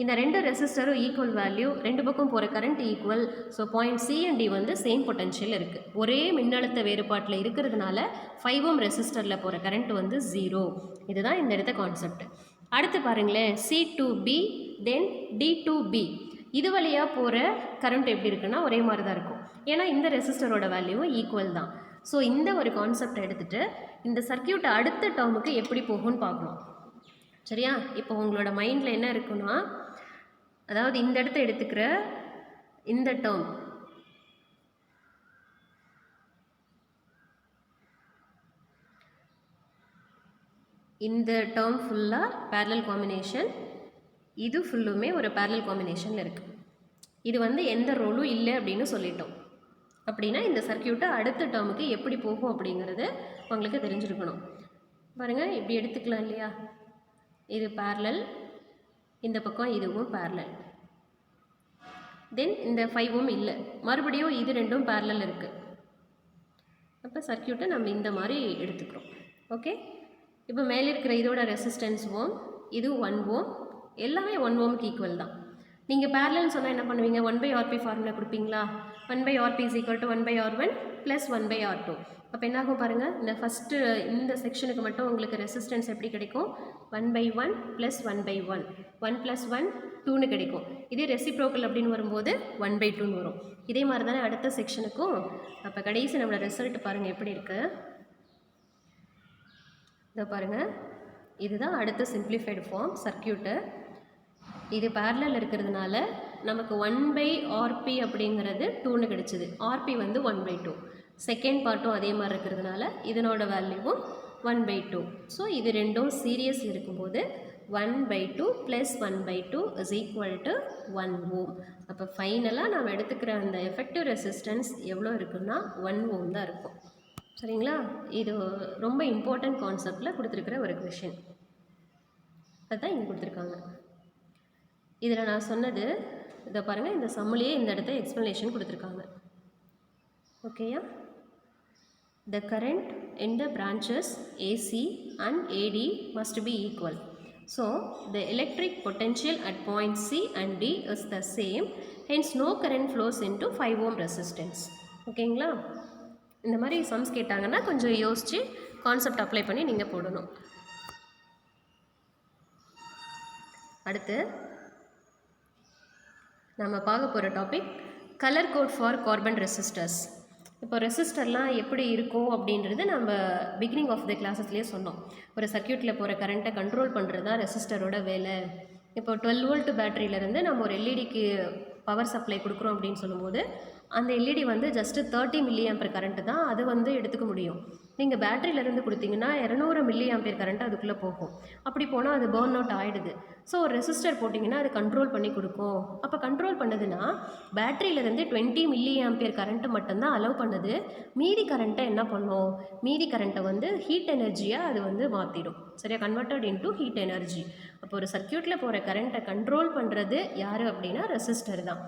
இந்த 2 ரெசிஸ்டரும் ஈக்குவல் வேல்யூ, 2 பக்கம் போகிற current equal. So point C and D வந்து சேம் பொட்டென்ஷியல் இருக்குது. ஒரே மின்னழுத்த வேறுபாட்டில் இருக்கிறதுனால 5 ohm ரெசிஸ்டரில் போகிற கரண்ட் வந்து 0. இதுதான் இந்த இடத்த கான்செப்ட். அடுத்து பாருங்களேன், C to B then D to B இது வழியாக போகிற கரண்ட் எப்படி இருக்குன்னா ஒரே மாதிரி தான் இருக்கும். ஏன்னா இந்த ரெசிஸ்டரோட வேல்யூவும் ஈக்குவல் தான். ஸோ இந்த ஒரு கான்செப்டை எடுத்துகிட்டு இந்த சர்க்கியூட்டை அடுத்த டேர்முக்கு எப்படி போகும்னு பார்க்கணும். சரியா? இப்போ உங்களோட மைண்டில் என்ன இருக்குன்னா, அதாவது இந்த இடத்த எடுத்துக்கிற இந்த டேர்ம் இந்த டேர்ம் ஃபுல்லாக பேரலல் காம்பினேஷன், இது ஃபுல்லுமே ஒரு பேரலல் காம்பினேஷனில் இருக்குது. இது வந்து எந்த ரோலும் இல்லை அப்படின்னு சொல்லிட்டோம். அப்படின்னா இந்த சர்க்கியூட்டை அடுத்த டேர்முக்கு எப்படி போகும் அப்படிங்கிறது உங்களுக்கு தெரிஞ்சிருக்கணும். பாருங்கள், இப்படி எடுத்துக்கலாம் இல்லையா? இது பேரலல், இந்த பக்கம் இதுவும் பேரலல். தென் இந்த 5 ohm இல்லை, மறுபடியும் இது ரெண்டும் பேரலல் இருக்குது. அப்போ சர்க்கியூட்டை நம்ம இந்த மாதிரி எடுத்துக்கிறோம். ஓகே, இப்போ மேலே இருக்கிற இதோட ரெசிஸ்டன்ஸ் ஓம், இது 1 ஓம், எல்லாமே 1 ஓம்க்கு ஈக்குவல் தான். நீங்கள் பேரலல்னு சொன்னால் என்ன பண்ணுவீங்க? 1/RP ஃபார்முலா கொடுப்பீங்களா? 1/RP is equal to 1/R1 plus 1/R2. அப்போ என்னாகும் பாருங்கள், இந்த ஃபஸ்ட்டு இந்த செக்ஷனுக்கு மட்டும் உங்களுக்கு ரெசிஸ்டன்ஸ் எப்படி கிடைக்கும்? 1/1 plus 1/1, 1 plus 1 2ன்னு கிடைக்கும். இதே ரெசிப்ரோக்கல் அப்படின்னு வரும்போது 1/2ன்னு வரும். இதே மாதிரி தானே அடுத்த செக்ஷனுக்கும். அப்போ கடைசி நம்மளோட ரிசல்ட் பாருங்கள் எப்படி இருக்குது. இதை பாருங்கள், இதுதான் அடுத்த சிம்பிளிஃபைடு ஃபார்ம் சர்க்கியூட்டு. இது பேரலல் இருக்கிறதுனால நமக்கு 1/RP அப்படிங்கிறது 2ன்னு கிடைச்சிது. RP வந்து 1/2. செகண்ட் பார்ட்டும் அதே மாதிரி இருக்கிறதுனால இதனோட வேல்யூவும் 1/2. ஸோ இது ரெண்டும் சீரியஸ் இருக்கும்போது 1/2 ப்ளஸ் 1/2 இஸ் ஈக்குவல் டு 1 ஓம். அப்போ ஃபைனலாக நம்ம எடுத்துக்கிற அந்த எஃபெக்டிவ் ரெசிஸ்டன்ஸ் எவ்வளோ இருக்குன்னா 1 ஓம் தான் இருக்கும். சரிங்களா? இது ரொம்ப இம்பார்ட்டன்ட் கான்செப்டில் கொடுத்துருக்கிற ஒரு கொஷின். அதுதான் இங்கே கொடுத்துருக்காங்க. இதில் நான் சொன்னது இதை பாருங்கள், இந்த சம்மிலேயே இந்த இடத்த எக்ஸ்ப்ளனேஷன் கொடுத்துருக்காங்க. ஓகேயா? The current in the branches AC and AD must be equal. So, the electric potential at point C and D is the same. Hence, no current flows into 5 ohm resistance. ஓகேங்களா? இந்த மாதிரி sums கேட்டாங்கன்னா கொஞ்சம் யோசித்து concept apply பண்ணி நீங்கள் போடணும். அடுத்து நம்ம பார்க்க போகிற topic colour code for carbon resistors. இப்போ ரெசிஸ்டர்லாம் எப்படி இருக்கும் அப்படின்றது நம்ம பிகினிங் ஆஃப் த கிளாஸஸ்லேயே சொன்னோம். ஒரு சர்க்கியூட்டில் போகிற கரண்ட்டை கண்ட்ரோல் பண்ணுறது தான் ரெசிஸ்டரோட வேலை. இப்போ 12 வோல்ட் பேட்டரியிலேருந்து நம்ம ஒரு எல்இடிக்கு பவர் சப்ளை கொடுக்குறோம் அப்படின்னு சொல்லும்போது அந்த எல்இடி வந்து ஜஸ்ட்டு 30 மில்லிஆம்பர் கரண்ட்டு தான் அது வந்து எடுத்துக்க முடியும். நீங்கள் பேட்டரியிலேருந்து கொடுத்தீங்கன்னா 200 மில்லிஆம்பர் கரண்ட் அதுக்குள்ளே போகும். அப்படி போனால் அது பர்ன் அவுட் ஆகிடுது. ஸோ ஒரு ரெசிஸ்டர் போட்டிங்கன்னா அது கண்ட்ரோல் பண்ணி கொடுக்கும். அப்போ கண்ட்ரோல் பண்ணுதுன்னா பேட்டரியிலேருந்து 20 மில்லிஆம்பர் கரண்ட்டு மட்டும்தான் அலோவ் பண்ணுது. மீதி கரண்ட்டை என்ன பண்ணும்? மீதி கரண்ட்டை வந்து ஹீட் எனர்ஜியாக அது வந்து மாற்றிடும். சரியா? Converted into heat energy. அப்போ ஒரு சர்க்கியூட்டில் போகிற கரண்ட்டை கண்ட்ரோல் பண்ணுறது யார் அப்படின்னா ரெசிஸ்டர் தான்.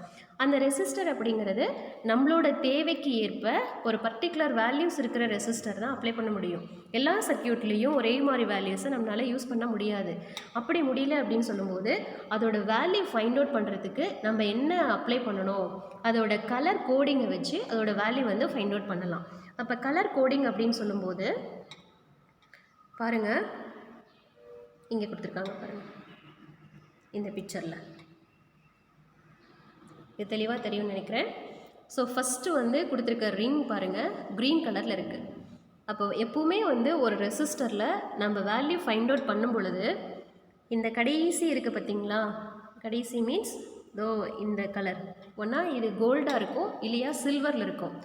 அந்த ரெசிஸ்டர் அப்படிங்கிறது நம்மளோட தேவைக்கு ஏற்ப ஒரு பர்டிகுலர் வேல்யூஸ் இருக்கிற ரெசிஸ்டர் தான் அப்ளை பண்ண முடியும். எல்லா சர்க்கியூட்லேயும் ஒரே மாதிரி வேல்யூஸை நம்மளால் யூஸ் பண்ண முடியாது. அப்படி முடியல அப்படின்னு சொல்லும்போது அதோட வேல்யூ ஃபைண்ட் அவுட் பண்ணுறதுக்கு நம்ம என்ன அப்ளை பண்ணணும்? அதோட கலர் கோடிங்கை வச்சு அதோட வேல்யூ வந்து ஃபைண்ட் அவுட் பண்ணலாம். அப்போ கலர் கோடிங் அப்படின்னு சொல்லும்போது பாருங்கள், இங்கே கொடுத்துருக்காங்க பாருங்கள், இந்த பிக்சரில் இது தெளிவாக தெரியும்னு நினைக்கிறேன். ஸோ ஃபஸ்ட்டு வந்து கொடுத்துருக்க ரிங் பாருங்கள், க்ரீன் கலரில் இருக்குது. அப்போ எப்போவுமே வந்து ஒரு ரெசிஸ்டரில் நம்ம வேல்யூ ஃபைண்ட் அவுட் பண்ணும் பொழுது இந்த கடைசி இருக்குது பார்த்தீங்களா? கடைசி மீன்ஸ் தோ இந்த கலர் ஒன்றா இது கோல்டாக இருக்கும், இல்லையா சில்வரில் இருக்கும்.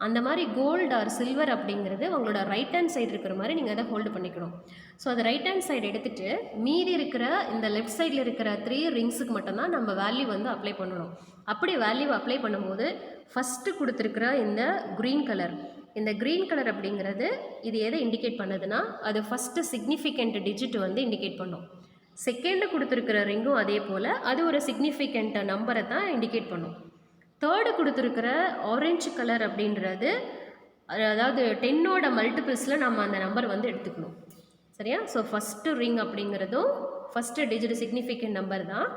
அந்த மாதிரி கோல்டு ஆர் சில்வர் அப்படிங்கிறது உங்களோட ரைட் ஹேண்ட் சைடு இருக்கிற மாதிரி நீங்கள் அதை ஹோல்டு பண்ணிக்கணும். ஸோ அதை ரைட் ஹேண்ட் சைடு எடுத்துகிட்டு மீதி இருக்கிற இந்த லெஃப்ட் சைடில் இருக்கிற 3 ரிங்ஸுக்கு மட்டும்தான் நம்ம வேல்யூ வந்து அப்ளை பண்ணணும். அப்படி வேல்யூ அப்ளை பண்ணும்போது ஃபஸ்ட்டு கொடுத்துருக்குற இந்த க்ரீன் கலர், இந்த க்ரீன் கலர் அப்படிங்கிறது இது எதை இண்டிகேட் பண்ணுதுன்னா அது ஃபஸ்ட்டு சிக்னிஃபிகண்ட் டிஜிட் வந்து இண்டிகேட் பண்ணும். செகண்டு கொடுத்துருக்கிற ரிங்கும் அதே போல் அது ஒரு சிக்னிஃபிகண்ட் நம்பரை தான் இண்டிகேட் பண்ணும். தேர்டு கொடுத்துருக்கிற ஆரஞ்சு கலர் அப்படின்றது அதாவது 10ஓட மல்டிபிள்ஸில் நம்ம அந்த நம்பர் வந்து எடுத்துக்கணும். சரியா? ஸோ ஃபஸ்ட்டு ரிங் அப்படிங்கிறதும் ஃபஸ்ட்டு டிஜிட் சிக்னிஃபிகண்ட் நம்பர் தான்,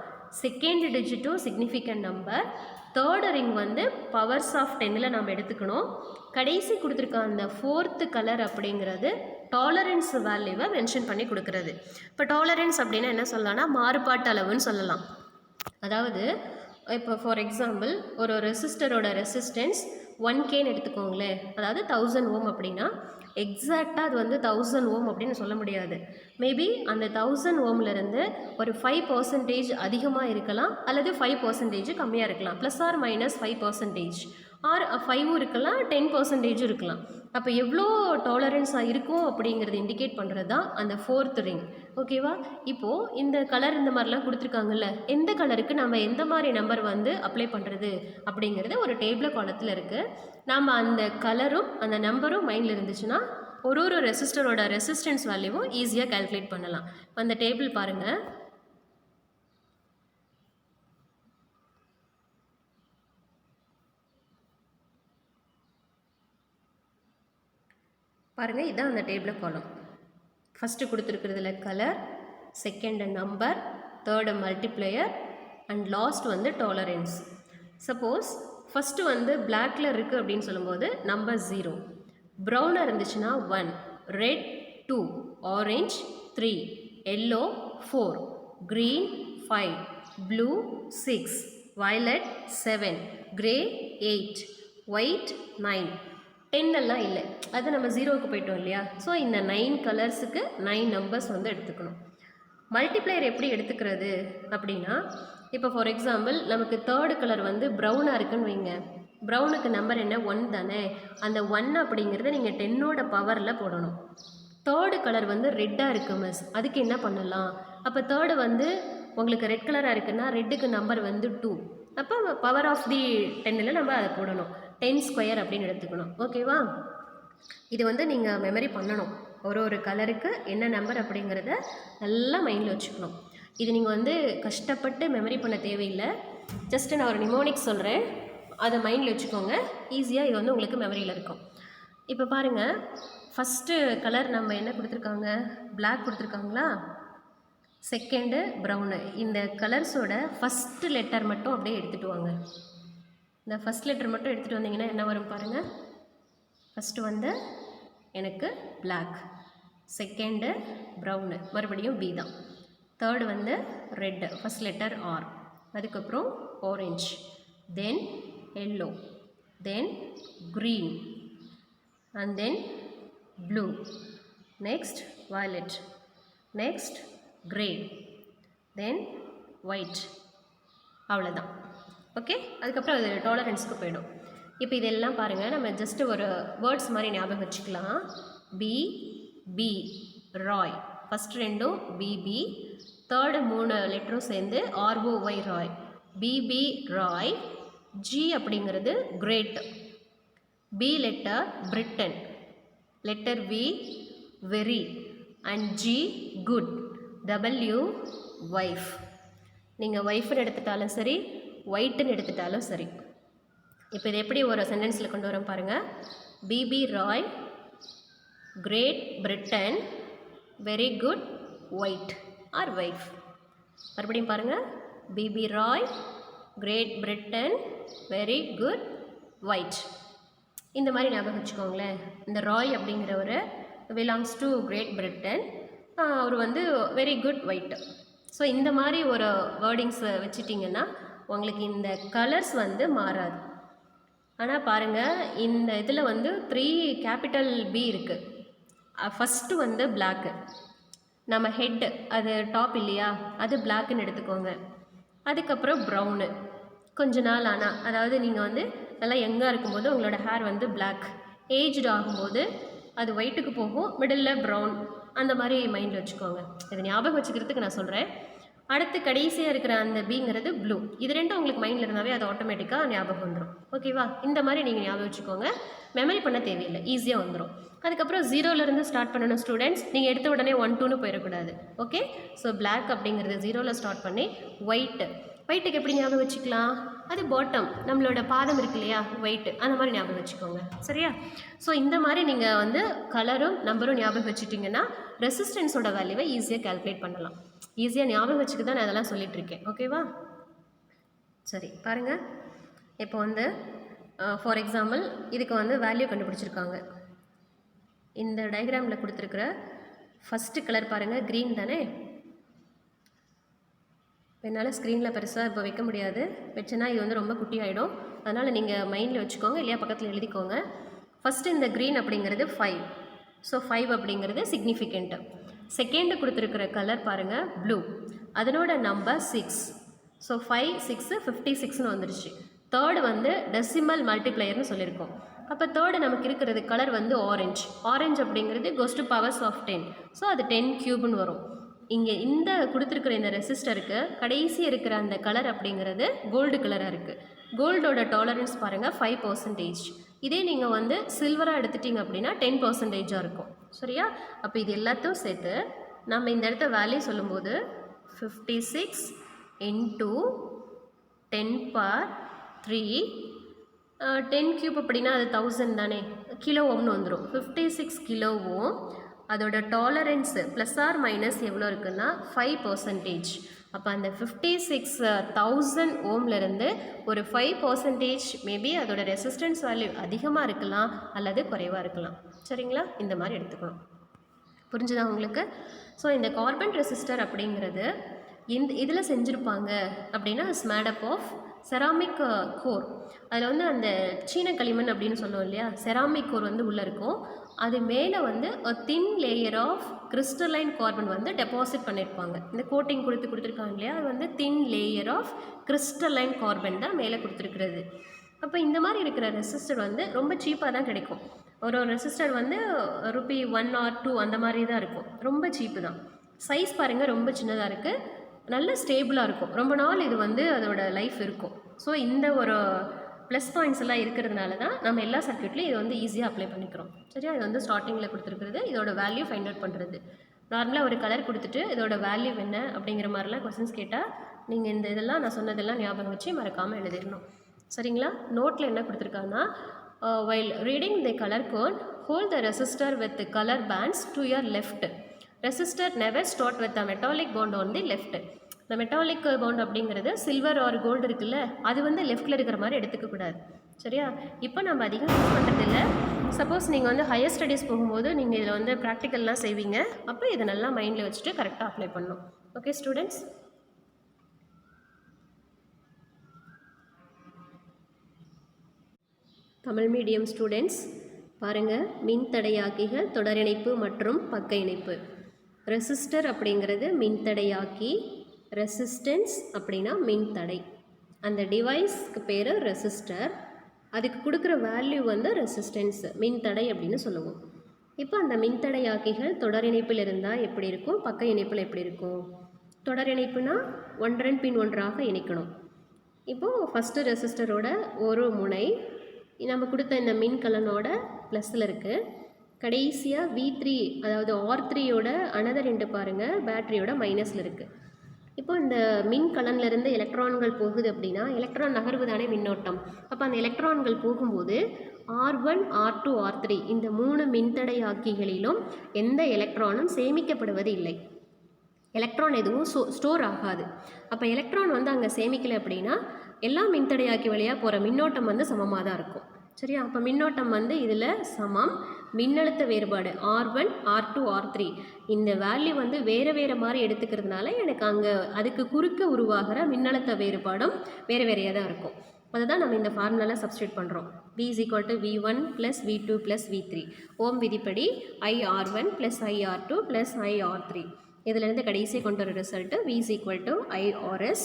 செகண்ட் டிஜிட்டும் சிக்னிஃபிகண்ட் நம்பர், தேர்டு ரிங் வந்து பவர்ஸ் ஆஃப் 10ல் நம்ம எடுத்துக்கணும். கடைசி கொடுத்துருக்க அந்த 4th கலர் அப்படிங்கிறது டாலரன்ஸ் வேல்யூவை மென்ஷன் பண்ணி கொடுக்குறது. இப்போ டாலரன்ஸ் அப்படின்னா என்ன சொல்லலாம்னா மாறுபாட்டு அளவுன்னு சொல்லலாம். அதாவது இப்போ ஃபார் எக்ஸாம்பிள் ஒரு ரெசிஸ்டரோட ரெசிஸ்டன்ஸ் 1Kன்னு எடுத்துக்கோங்களேன். அதாவது 1000 ஓம் அப்படின்னா எக்ஸாக்டாக அது வந்து 1000 ஓம் அப்படின்னு சொல்ல முடியாது. மேபி அந்த 1000 ஓம்லேருந்து ஒரு 5% அதிகமாக இருக்கலாம், அல்லது 5% கம்மியாக இருக்கலாம். ப்ளஸ் ஆர் மைனஸ் 5% ஆர் 5 இருக்கலாம், 10% இருக்கலாம். அப்போ எவ்வளோ டாலரன்ஸாக இருக்கும் அப்படிங்கிறது இண்டிகேட் பண்ணுறது தான் அந்த 4th ரிங். ஓகேவா? இப்போது இந்த கலர் இந்த மாதிரிலாம் கொடுத்துருக்காங்கல்ல, எந்த கலருக்கு நம்ம எந்த மாதிரி நம்பர் வந்து அப்ளை பண்ணுறது அப்படிங்கிறது ஒரு டேபிள் காலத்தில் இருக்குது. நாம் அந்த கலரும் அந்த நம்பரும் மைண்டில் இருந்துச்சுன்னா ஒரு ரெசிஸ்டரோட ரெசிஸ்டன்ஸ் வேல்யூவும் ஈஸியாக கால்குலேட் பண்ணலாம். அந்த டேபிள் பாருங்கள். பாருங்கள், இதுதான் அந்த டேபிள் காலம். ஃபஸ்ட்டு கொடுத்துருக்கிறதுல colour, second number, third multiplier and last வந்து டாலரன்ஸ். சப்போஸ் ஃபஸ்ட்டு வந்து பிளாக்ல இருக்குது அப்படின்னு சொல்லும்போது நம்பர் 0, ப்ரௌனாக இருந்துச்சுன்னா 1, red 2, orange 3, yellow 4, green 5, blue 6, violet 7, grey 8, white 9, 10 எல்லாம் இல்லை, அது நம்ம 0க்கு போயிட்டோம் இல்லையா. ஸோ இந்த 9 கலர்ஸுக்கு 9 நம்பர்ஸ் வந்து எடுத்துக்கணும். மல்டிப்ளையர் எப்படி எடுத்துக்கிறது அப்படின்னா, இப்போ ஃபார் எக்ஸாம்பிள் நமக்கு தேர்டு கலர் வந்து ப்ரௌனாக இருக்குன்னு வைங்க. ப்ரௌனுக்கு நம்பர் என்ன, 1 தானே. அந்த 1 அப்படிங்கிறத நீங்கள் 10ஓட பவரில் போடணும். தேர்டு கலர் வந்து ரெட்டாக இருக்குது மிஸ், அதுக்கு என்ன பண்ணலாம்? அப்போ தேர்டு வந்து உங்களுக்கு ரெட் கலராக இருக்குன்னா ரெட்டுக்கு நம்பர் வந்து 2, அப்போ பவர் ஆஃப் தி 10ல் நம்ம அதை போடணும். 10 ஸ்கொயர் அப்படின்னு எடுத்துக்கணும். ஓகேவா? இது வந்து நீங்கள் மெமரி பண்ணணும். ஒரு கலருக்கு என்ன நம்பர் அப்படிங்கிறத நல்லா மைண்டில் வச்சுக்கணும். இது நீங்கள் வந்து கஷ்டப்பட்டு மெமரி பண்ண தேவையில்லை. ஜஸ்ட்டு நான் ஒரு நிமோனிக்ஸ் சொல்கிறேன், அதை மைண்டில் வச்சுக்கோங்க. ஈஸியாக இது வந்து உங்களுக்கு மெமரியில் இருக்கும். இப்போ பாருங்கள், ஃபஸ்ட்டு கலர் நம்ம என்ன கொடுத்துருக்காங்க, பிளாக் கொடுத்துருக்காங்களா. Second brown. இந்த கலர்ஸோட ஃபஸ்ட்டு லெட்டர் மட்டும் அப்படியே எடுத்துகிட்டு வாங்க. இந்த ஃபஸ்ட் லெட்டர் மட்டும் எடுத்துகிட்டு வந்தீங்கன்னா என்ன வரும் பாருங்கள். ஃபஸ்ட்டு வந்து எனக்கு பிளாக், செகண்டு ப்ரௌனு, மறுபடியும் பி தான். தேர்டு வந்து ரெட்டு, ஃபஸ்ட் லெட்டர் ஆர், அதுக்கப்புறம் orange, then yellow, then green, and then blue, next violet, next grey, then white. அவ்வளோதான். ஓகே, அதுக்கப்புறம் அது டாலரன்ஸ்க்கு போயிடும். இப்போ இதெல்லாம் பாருங்கள், நம்ம ஜஸ்ட்டு ஒரு வேர்ட்ஸ் மாதிரி ஞாபகம் வச்சுக்கலாம். பி, பி, ராய், ஃபஸ்ட் ரெண்டும் பிபி, தேர்டு 3 லெட்டரும் சேர்ந்து R O Y, Roy. BB Roy, G அப்படிங்கிறது great, B letter Britain, letter V very, and G good, W wife. நீங்கள் ஒய்ஃப்னு எடுத்துட்டாலும் சரி, ஒயிட்டுன்னு எடுத்துட்டாலும் சரி. இப்போ இது எப்படி ஒரு சென்டென்ஸில் கொண்டு வரோம் பாருங்கள். BB Rai, great Britain, very good white or wife. மறுபடியும் பாருங்கள். BB Rai, great Britain, very good white. இந்த மாதிரி ஞாபகம் வச்சுக்கோங்களேன். இந்த ராய் அப்படிங்கிறவர் பிலாங்ஸ் டு கிரேட் பிரிட்டன், அவர் வந்து வெரி குட் ஒயிட். ஸோ இந்த மாதிரி ஒரு வேர்டிங்ஸை வச்சுட்டிங்கன்னா உங்களுக்கு இந்த கலர்ஸ் வந்து மாறாது. ஆனால் பாருங்கள், இந்த இதில் வந்து 3 கேபிட்டல் பி இருக்குது. ஃபஸ்ட்டு வந்து பிளாக்கு, நம்ம ஹெட்டு அது டாப் இல்லையா, அது பிளாக்குன்னு எடுத்துக்கோங்க. அதுக்கப்புறம் ப்ரௌனு, கொஞ்ச நாள் ஆனால், அதாவது நீங்கள் வந்து நல்லா யங்காக இருக்கும்போது உங்களோட ஹேர் வந்து பிளாக், ஏஜ்டு ஆகும்போது அது ஒயிட்டுக்கு போகும், மிடில் ப்ரௌன், அந்த மாதிரி மைண்டில் வச்சுக்கோங்க. இதை ஞாபகம் வச்சுக்கிறதுக்கு நான் சொல்கிறேன். அடுத்து கடைசியாக இருக்கிற அந்த பிங்கிறது ப்ளூ. இது ரெண்டும் உங்களுக்கு மைண்டில் இருந்தாவே அது ஆட்டோமேட்டிக்காக ஞாபகம் வந்துடும். ஓகேவா? இந்த மாதிரி நீங்கள் ஞாபகம் வச்சுக்கோங்க. மெமரி பண்ண தேவையில்லை, ஈஸியாக வந்துடும். அதுக்கப்புறம் 0லேருந்து ஸ்டார்ட் பண்ணணும் ஸ்டூடெண்ட்ஸ். நீங்கள் எடுத்த உடனே 1 2ன்னு போயிடக்கூடாது. ஓகே, ஸோ பிளாக் அப்படிங்கிறது 0ல் ஸ்டார்ட் பண்ணி ஒயிட்டுக்கு எப்படி ஞாபகம் வச்சுக்கலாம், அது பாட்டம், நம்மளோட பாதம் இருக்கு இல்லையா, ஒயிட்டு, அந்த மாதிரி ஞாபகம் வச்சுக்கோங்க. சரியா? ஸோ இந்த மாதிரி நீங்கள் வந்து கலரும் நம்பரும் ஞாபகம் வச்சுட்டிங்கன்னா ரெசிஸ்டன்ஸோட வேல்யூவை ஈஸியாக கால்குலேட் பண்ணலாம். ஈஸியாக ஞாபகம் வச்சுக்க தான் நான் அதெல்லாம் சொல்லிகிட்ருக்கேன். ஓகேவா? சரி, பாருங்கள். இப்போ வந்து ஃபார் எக்ஸாம்பிள் இதுக்கு வந்து வேல்யூ கண்டுபிடிச்சிருக்காங்க. இந்த டயக்ராமில் கொடுத்துருக்குற ஃபஸ்ட்டு கலர் பாருங்கள், க்ரீன் தானே. என்னால் ஸ்க்ரீனில் பெருசாக இப்போ வைக்க முடியாது, வச்சேன்னா இது வந்து ரொம்ப குட்டி ஆகிடும். அதனால் நீங்கள் மைண்டில் வச்சுக்கோங்க, இல்லையா பக்கத்தில் எழுதிக்கோங்க. ஃபஸ்ட்டு இந்த க்ரீன் அப்படிங்கிறது 5. ஸோ 5 அப்படிங்கிறது சிக்னிஃபிகண்ட்டு. செகண்டு கொடுத்துருக்குற கலர் பாருங்கள், ப்ளூ, அதனோட நம்பர் 6. ஸோ 5 6 56ன்னு வந்துருச்சு. தேர்டு வந்து டெசிமல் மல்டிப்ளையர்னு சொல்லியிருக்கோம். அப்போ தேர்டு நமக்கு இருக்கிறது கலர் வந்து ஆரஞ்ச் அப்படிங்கிறது goes to powers of 10. So அது 10 கியூப்னு வரும். இங்கே இந்த கொடுத்துருக்குற இந்த ரெசிஸ்டருக்கு கடைசி இருக்கிற அந்த கலர் அப்படிங்கிறது கோல்டு கலராக இருக்குது. கோல்டோட டாலரன்ஸ் பாருங்கள் 5%. இதே நீங்கள் வந்து சில்வராக எடுத்துட்டிங்க அப்படின்னா 10%ஆக இருக்கும். சரியா? அப்போ இது எல்லாத்தையும் சேர்த்து நம்ம இந்த இடத்த வேல்யூ சொல்லும்போது 56 into 10 power 3, 10 கியூப் அப்படின்னா அது 1000 தானே, கிலோ ஓம்னு வந்துடும். 56 கிலோ ஓம் அதோட டாலரன்ஸ் ப்ளஸ் ஆர் மைனஸ் எவ்வளோ இருக்குன்னா 5%. அப்போ அந்த 56,000 ஓம்லேருந்து ஒரு 5% மேபி அதோட ரெசிஸ்டன்ஸ் வேல்யூ அதிகமாக இருக்கலாம் அல்லது குறைவாக இருக்கலாம். சரிங்களா? இந்த மாதிரி எடுத்துக்கணும். புரிஞ்சுதா உங்களுக்கு? ஸோ இந்த கார்பன் ரெசிஸ்டர் அப்படிங்கிறது இதில் செஞ்சுருப்பாங்க அப்படின்னா ஸ்மேடப் ஆஃப் செராமிக் கோர். அதில் வந்து அந்த சீன களிமண் அப்படின்னு சொல்லுவோம் இல்லையா, செராமிக் கோர் வந்து உள்ளே இருக்கும். அது மேலே வந்து thin layer of crystalline carbon வந்து டெபாசிட் பண்ணியிருப்பாங்க. இந்த கோட்டிங் கொடுத்துருக்காங்க இல்லையா, அது வந்து thin layer of crystalline carbon தான் மேலே கொடுத்துருக்கிறது. அப்போ இந்த மாதிரி இருக்கிற ரெசிஸ்டர் வந்து ரொம்ப சீப்பாக தான் கிடைக்கும். ஒரு ரெசிஸ்டர் வந்து ரூபி 1 or 2 அந்த மாதிரி தான் இருக்கும். ரொம்ப சீப்பு தான். சைஸ் பாருங்கள், ரொம்ப சின்னதாக இருக்குது, நல்ல ஸ்டேபிளாக இருக்கும், ரொம்ப நாள் இது வந்து அதோட லைஃப் இருக்கும். ஸோ இந்த ஒரு ப்ளஸ் பாயிண்ட்ஸ் எல்லாம் இருக்கிறதுனால தான் நம்ம எல்லா சர்க்யூட்லேயும் இதை வந்து ஈஸியாக அப்ளை பண்ணிக்கிறோம். சரியா? இது வந்து ஸ்டார்டிங்கில் கொடுத்துருக்குறது இதோட வேல்யூ ஃபைண்ட் அவுட் பண்ணுறது. நார்மலாக ஒரு கலர் கொடுத்துட்டு இதோட வேல்யூ என்ன அப்படிங்கிற மாதிரிலாம் கொஸ்டின்ஸ் கேட்டால் நீங்கள் இந்த இதெல்லாம் நான் சொன்னதெல்லாம் ஞாபகம் வச்சு மறக்காமல் எழுதிடணும். சரிங்களா? நோட்டில் என்ன கொடுத்துருக்காங்கன்னா, while reading the color code, hold the resistor with the color bands to your left. Resistor never start with the metallic bond on the left. இந்த மெட்டாலிக் பவுண்ட் அப்படிங்கிறது சில்வர் ஆர் கோல்டு இருக்குல்ல, அது வந்து லெஃப்ட்டில் இருக்கிற மாதிரி எடுத்துக்கக்கூடாது. சரியா? இப்போ நம்ம அதிகம் யூஸ் பண்ணுறதில்ல. சப்போஸ் நீங்கள் வந்து ஹையர் ஸ்டடீஸ் போகும்போது நீங்கள் இதில் வந்து ப்ராக்டிக்கல்லாம் செய்வீங்க. அப்போ இதை நல்லா மைண்டில் வச்சுட்டு கரெக்டாக அப்ளை பண்ணணும். Okay students? Tamil medium students பாருங்கள், மின்தடையாக்கிகள், தொடரிணைப்பு மற்றும் பக்க இணைப்பு. ரெசிஸ்டர் அப்படிங்கிறது மின்தடையாக்கி, ரெசிஸ்டன்ஸ் அப்படின்னா மின்தடை. அந்த டிவைஸ்க்கு பேர் ரெசிஸ்டர், அதுக்கு கொடுக்குற வேல்யூ வந்து ரெசிஸ்டன்ஸ், மின்தடை அப்படின்னு சொல்லுவோம். இப்போ அந்த மின்தடையாக்கிகள் தொடரிணைப்பில் இருந்தால் எப்படி இருக்கும், பக்க இணைப்பில் எப்படி இருக்கும்? தொடரிணைப்புனா ஒன்றன் பின் ஒன்றாக இணைக்கணும். இப்போது ஃபஸ்ட்டு ரெசிஸ்டரோட ஒரு முனை நம்ம கொடுத்த இந்த மின்கலனோட ப்ளஸில் இருக்குது. கடைசியாக V3 அதாவது R3யோட அனதர் எண்டு பாருங்கள், பேட்டரியோட மைனஸில் இருக்குது. இப்போ இந்த மின்கலன்லேருந்து எலக்ட்ரான்கள் போகுது அப்படின்னா எலக்ட்ரான் நகர்வு தானே மின்னோட்டம். அப்போ அந்த எலக்ட்ரான்கள் போகும்போது R1, R2, R3 இந்த 3 மின்தடையாக்கிகளிலும் எந்த எலக்ட்ரானும் சேமிக்கப்படுவது இல்லை. எலக்ட்ரான் எதுவும் ஸ்டோர் ஆகாது. அப்போ எலக்ட்ரான் வந்து அங்கே சேமிக்கலை அப்படின்னா எல்லா மின்தடையாக்கி வழியாக போகிற மின்னோட்டம் வந்து சமமாக தான் இருக்கும். சரியா? அப்போ மின்னோட்டம் வந்து இதில் சமம். மின்னழுத்த வேறுபாடு R1, R2, R3 இந்த வேல்யூ வந்து வேறு வேறு மாதிரி எடுத்துக்கிறதுனால எனக்கு அங்கே அதுக்கு குறுக்க உருவாகிற மின்னழுத்த வேறுபாடும் வேறு வேறையாக தான் இருக்கும். அதை தான் நம்ம இந்த ஃபார்முலாவில் சப்ஸ்டியூட் பண்ணுறோம். V = V1 + V2 + V3. ஓம் விதிப்படி IR1 + IR2 + IR3. இதிலேருந்து கடைசியை கொண்டு வர ரிசல்ட்டு V = IRS.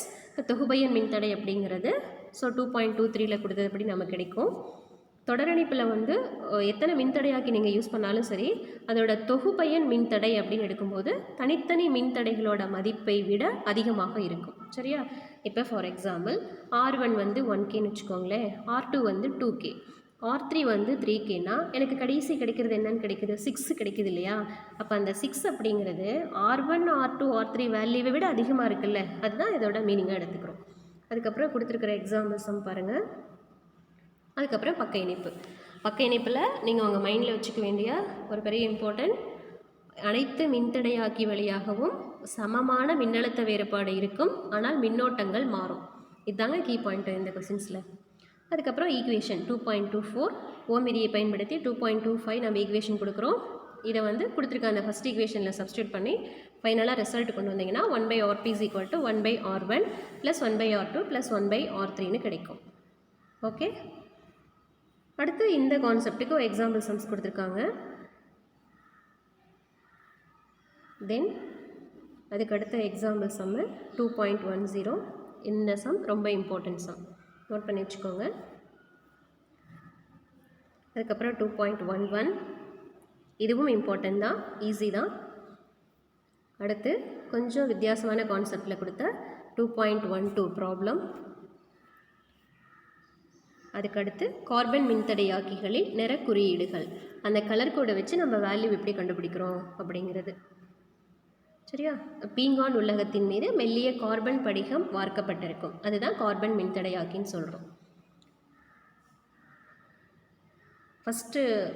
தொகுபயன் மின்தடை அப்படிங்கிறது ஸோ 2.23ல் கொடுத்ததுபடி நமக்கு கிடைக்கும். தொடரணிப்பில் வந்து எத்தனை மின்தடையாக்கி நீங்கள் யூஸ் பண்ணாலும் சரி, அதோட தொகுபயன் மின்தடை அப்படின்னு எடுக்கும்போது தனித்தனி மின்தடைகளோட மதிப்பை விட அதிகமாக இருக்கும். சரியா? இப்போ ஃபார் எக்ஸாம்பிள் R1 வந்து 1Kன்னு வச்சுக்கோங்களேன், R2 வந்து 2K, R3 வந்து 3Kனா எனக்கு கடைசி கிடைக்கிறது என்னன்னு கிடைக்குது, 6 கிடைக்குது இல்லையா? அப்போ அந்த 6 அப்படிங்கிறது R1, R2, R3 வேல்யூவை விட அதிகமாக இருக்குல்ல, அதுதான் இதோட மீனிங்காக எடுத்துக்கிறோம். அதுக்கப்புறம் கொடுத்துருக்கிற எக்ஸாம்பிள்ஸும் பாருங்கள். அதுக்கப்புறம் பக்க இணைப்பு. பக்க இணைப்பில் நீங்கள் உங்கள் மைண்டில் வச்சுக்க வேண்டிய ஒரு பெரிய இம்பார்ட்டன்ட், அனைத்து மின்தடையாக்கி வழியாகவும் சமமான மின்னழுத்த வேறுபாடு இருக்கும், ஆனால் மின்னோட்டங்கள் மாறும். இதுதாங்க கீ பாயிண்ட் இந்த கொஸ்டின்ஸில். அதுக்கப்புறம் ஈக்குவேஷன் 2.24 ஓம் விதியை பயன்படுத்தி 2.25 நம்ம ஈக்குவேஷன் கொடுக்குறோம். இதை வந்து கொடுத்துருக்க அந்த ஃபஸ்ட் ஈக்குவேஷனில் சப்ஸ்டியூட் பண்ணி ஃபைனலாக ரிசல்ட் கொண்டு வந்தீங்கன்னா 1/Rp = 1/R1 + 1/R2 + 1/R3ன்னு கிடைக்கும். ஓகே, அடுத்து இந்த கான்செப்டுக்கு எக்ஸாம்பிள் சம்ஸ் கொடுத்துருக்காங்க. தென் அதுக்கு அடுத்த எக்ஸாம்பிள் சம்மு 2.10. இந்த சம் ரொம்ப இம்பார்ட்டன்ட் சம், நோட் பண்ணி வச்சுக்கோங்க. அதுக்கப்புறம் 2.11 இதுவும் இம்பார்ட்டன்ட் தான், ஈஸி தான். அடுத்து கொஞ்சம் வித்தியாசமான கான்செப்டில் கொடுத்த 2.12 ப்ராப்ளம். அதுக்கடுத்து கார்பன் மின்தடையாக்கிகளில் நிற குறியீடுகள், அந்த கலர் கோடை வச்சு நம்ம வேல்யூ எப்படி கண்டுபிடிக்கிறோம் அப்படிங்கிறது. சரியா? பீங்கான் உலகத்தின் மீது மெல்லிய கார்பன் படிகம் வார்க்கப்பட்டிருக்கும், அதுதான் கார்பன் மின்தடையாக்கின்னு சொல்கிறோம்.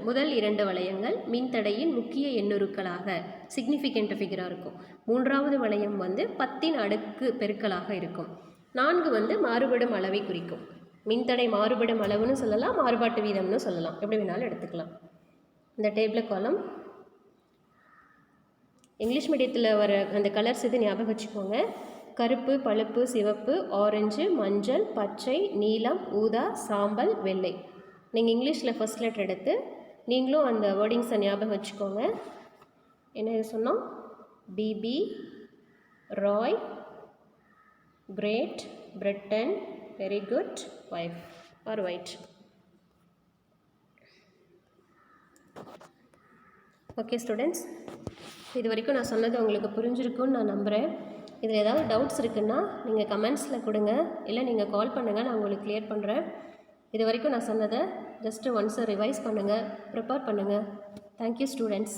முதல் 2 வளையங்கள் மின்தடையின் முக்கிய எண்ணுருக்களாக சிக்னிஃபிகண்ட் ஃபிகராக இருக்கும். 3வது வளையம் வந்து 10ன் அடுக்கு பெருக்கலாக இருக்கும். 4 வந்து மாறுபடும் அளவை குறிக்கும். மின்தடை மாறுபடும் அளவுன்னு சொல்லலாம், மாறுபாட்டு வீதம்னு சொல்லலாம், எப்படி வேணாலும் எடுத்துக்கலாம். இந்த டேபிள் காலம் இங்கிலீஷ் மீடியத்தில் வர அந்த கலர்ஸ் இது ஞாபகம் வச்சுக்கோங்க. கருப்பு, பழுப்பு, சிவப்பு, ஆரஞ்சு, மஞ்சள், பச்சை, நீலம், ஊதா, சாம்பல், வெள்ளை. நீங்கள் இங்கிலீஷில் ஃபர்ஸ்ட் லெட்டர் எடுத்து நீங்களும் அந்த வேர்டிங்ஸை ஞாபகம் வச்சுக்கோங்க. என்ன இது சொன்னோம்? BB, Rai, great, Britain, very good, wife are white. Okay students, இது வரைக்கும் நான் சொன்னது உங்களுக்கு புரிஞ்சிருக்குன்னு நான் நம்புகிறேன். இதில் ஏதாவது டவுட்ஸ் இருக்குன்னா நீங்கள் கமெண்ட்ஸில் கொடுங்க, இல்லை நீங்கள் கால் பண்ணுங்கள், நான் உங்களுக்கு கிளியர் பண்ணுறேன். இது வரைக்கும் நான் சொன்னதை ஜஸ்ட்டு ஒன்ஸை ரிவைஸ் பண்ணுங்கள், ப்ரிப்பேர் பண்ணுங்கள். Thank you students.